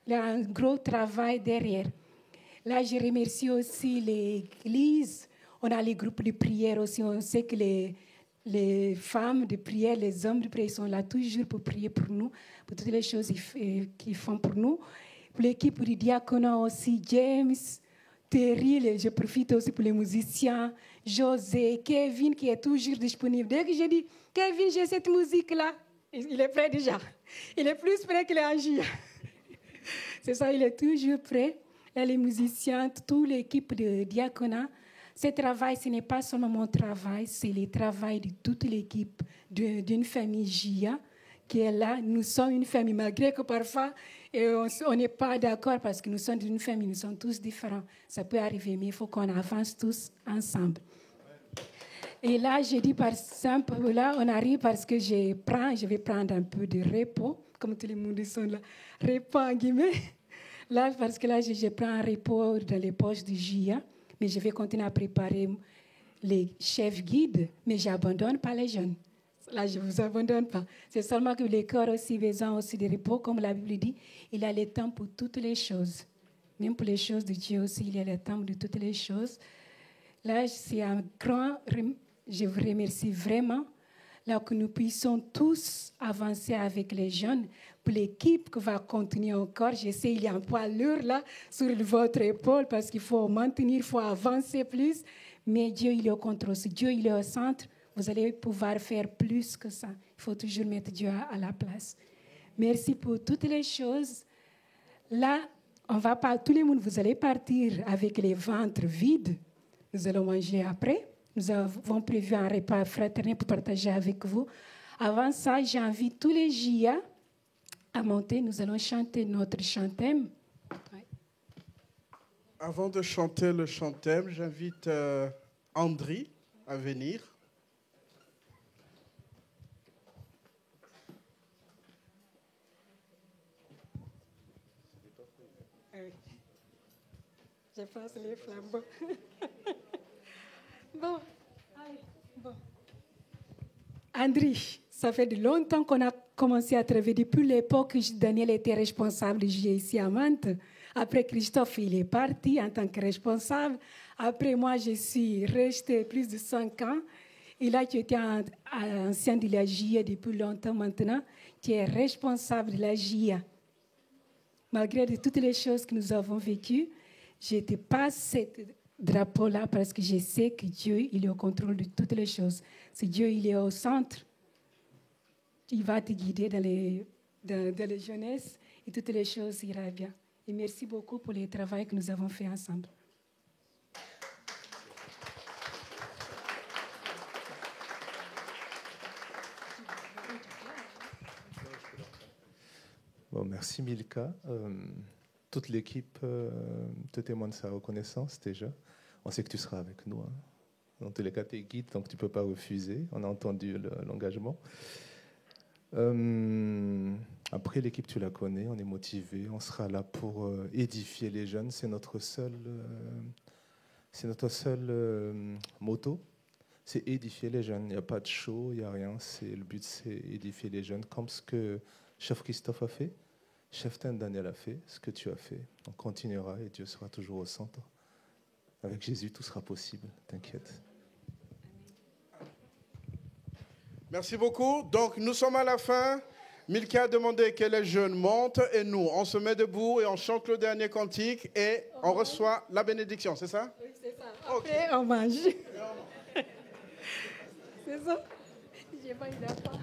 Speaker 5: il y a un gros travail derrière. Là, je remercie aussi l'Église. On a les groupes de prière aussi. On sait que les femmes de prière, les hommes de prière sont là toujours pour prier pour nous, pour toutes les choses qu'ils font pour nous. Pour l'équipe du diaconat aussi, James, Terry, je profite aussi pour les musiciens, José, Kevin qui est toujours disponible. Dès que je dis, Kevin, j'ai cette musique-là, il est prêt déjà. Il est plus prêt que les Angia. C'est ça, il est toujours prêt. Là, les musiciens, toute l'équipe de diaconat. Ce travail, ce n'est pas seulement mon travail, c'est le travail de toute l'équipe d'une famille JIA qui est là. Nous sommes une famille, malgré que parfois on n'est pas d'accord parce que nous sommes d'une famille, nous sommes tous différents. Ça peut arriver, mais il faut qu'on avance tous ensemble. Et là, je dis par exemple, là, on arrive parce que je vais prendre un peu de repos, comme tous les monde sont là, repos en guillemets. Là, parce que là, je prends un repos dans les poches du JIA. Mais je vais continuer à préparer les chefs guides, mais je n'abandonne pas les jeunes. Là, je ne vous abandonne pas. C'est seulement que les corps aussi besoin aussi de repos, comme la Bible dit, il a le temps pour toutes les choses. Même pour les choses de Dieu aussi, il y a le temps de toutes les choses. Là, c'est un grand... Je vous remercie vraiment là que nous puissions tous avancer avec les jeunes. Pour l'équipe qui va continuer encore, je sais il y a un poids lourd là sur votre épaule parce qu'il faut maintenir, il faut avancer plus. Mais Dieu, il est au contrôle. Si Dieu, il est au centre, vous allez pouvoir faire plus que ça. Il faut toujours mettre Dieu à la place. Merci pour toutes les choses. Là, on va pas, tout le monde, vous allez partir avec les ventres vides. Nous allons manger après. Nous avons prévu un repas fraternel pour partager avec vous. Avant ça, j'invite tous les JIA à monter. Nous allons chanter notre chant-thème. Ouais.
Speaker 14: Avant de chanter le chant-thème, j'invite Andri à venir.
Speaker 5: Je passe les flambeaux. Bon. Andri, ça fait de longtemps qu'on a commencé à travailler, depuis l'époque où Daniel était responsable de ici à Mantes. Après, Christophe, il est parti en tant que responsable. Après, moi, je suis restée plus de 5 ans. Et là, tu étais ancien de la JIA depuis longtemps maintenant. Tu es responsable de la JIA. Malgré toutes les choses que nous avons vécues, je te passe ce drapeau-là parce que je sais que Dieu, il est au contrôle de toutes les choses. Si Dieu, il est au centre, il va te guider dans les jeunesses et toutes les choses iront bien. Et merci beaucoup pour le travail que nous avons fait ensemble.
Speaker 8: Bon, merci Milka. Toute l'équipe te témoigne sa reconnaissance déjà. On sait que tu seras avec nous. Hein. Dans tous les cas, tu es guide, donc tu ne peux pas refuser. On a entendu l'engagement. Après, l'équipe, tu la connais, on est motivé. On sera là pour édifier les jeunes. C'est notre seul motto. C'est édifier les jeunes. Il n'y a pas de show, il n'y a rien. Le but, c'est édifier les jeunes, comme ce que Chef Christophe a fait. Chef Daniel a fait ce que tu as fait. On continuera et Dieu sera toujours au centre. Avec Jésus, tout sera possible. T'inquiète.
Speaker 14: Merci beaucoup. Donc, nous sommes à la fin. Milka a demandé que les jeunes montent et nous, on se met debout et on chante le dernier cantique et on reçoit la bénédiction. C'est ça?
Speaker 5: Oui, c'est ça. Après, on mange. C'est ça? J'ai pas eu d'appart.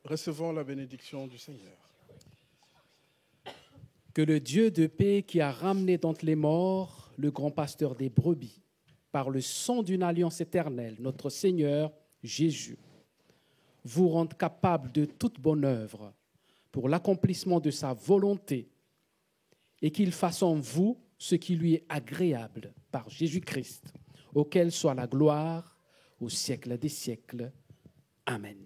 Speaker 14: Recevons la bénédiction du Seigneur.
Speaker 4: Que le Dieu de paix qui a ramené d'entre les morts le grand pasteur des brebis, par le sang d'une alliance éternelle, notre Seigneur Jésus, vous rende capable de toute bonne œuvre pour l'accomplissement de sa volonté et qu'il fasse en vous ce qui lui est agréable par Jésus-Christ, auquel soit la gloire au siècle des siècles. Amen.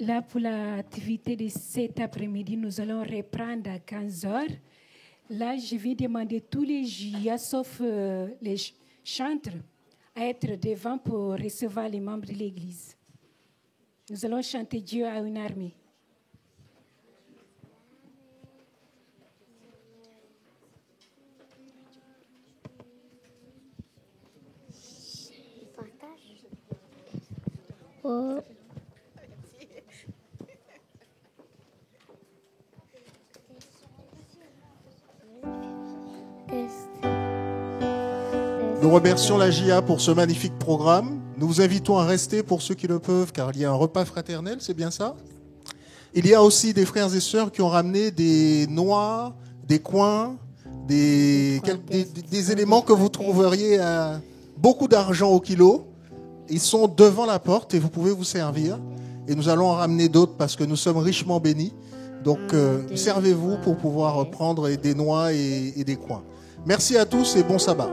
Speaker 5: Là, pour l'activité de cet après-midi, nous allons reprendre à 15 heures. Là, je vais demander tous les JIA, sauf les chantres, à être devant pour recevoir les membres de l'Église. Nous allons chanter Dieu a une armée.
Speaker 10: Oh.
Speaker 8: Nous remercions la JA pour ce magnifique programme. Nous vous invitons à rester pour ceux qui le peuvent, car il y a un repas fraternel, c'est bien ça? Il y a aussi des frères et sœurs qui ont ramené des noix, des coins, des éléments que vous trouveriez à beaucoup d'argent au kilo. Ils sont devant la porte et vous pouvez vous servir. Et nous allons en ramener d'autres parce que nous sommes richement bénis. Donc, servez-vous pour pouvoir prendre des noix et des coins. Merci à tous et bon sabbat.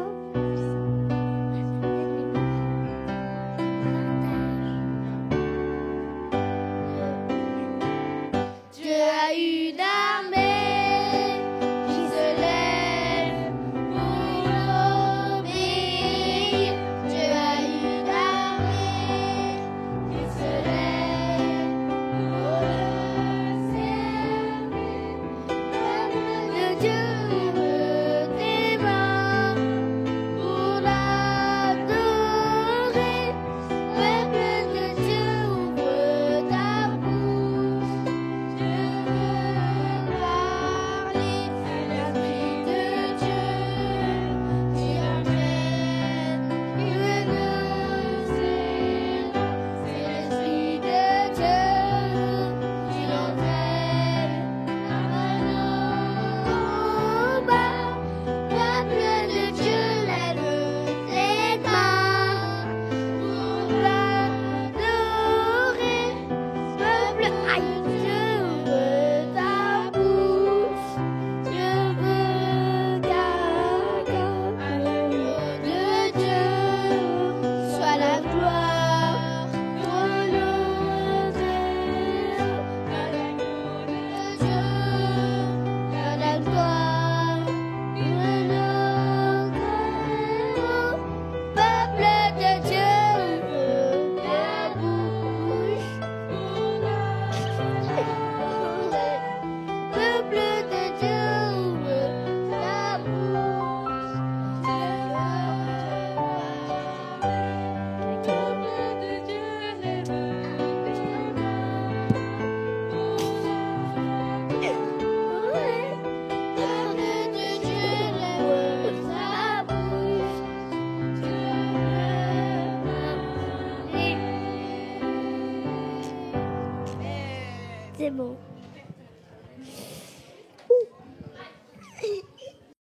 Speaker 10: C'est bon.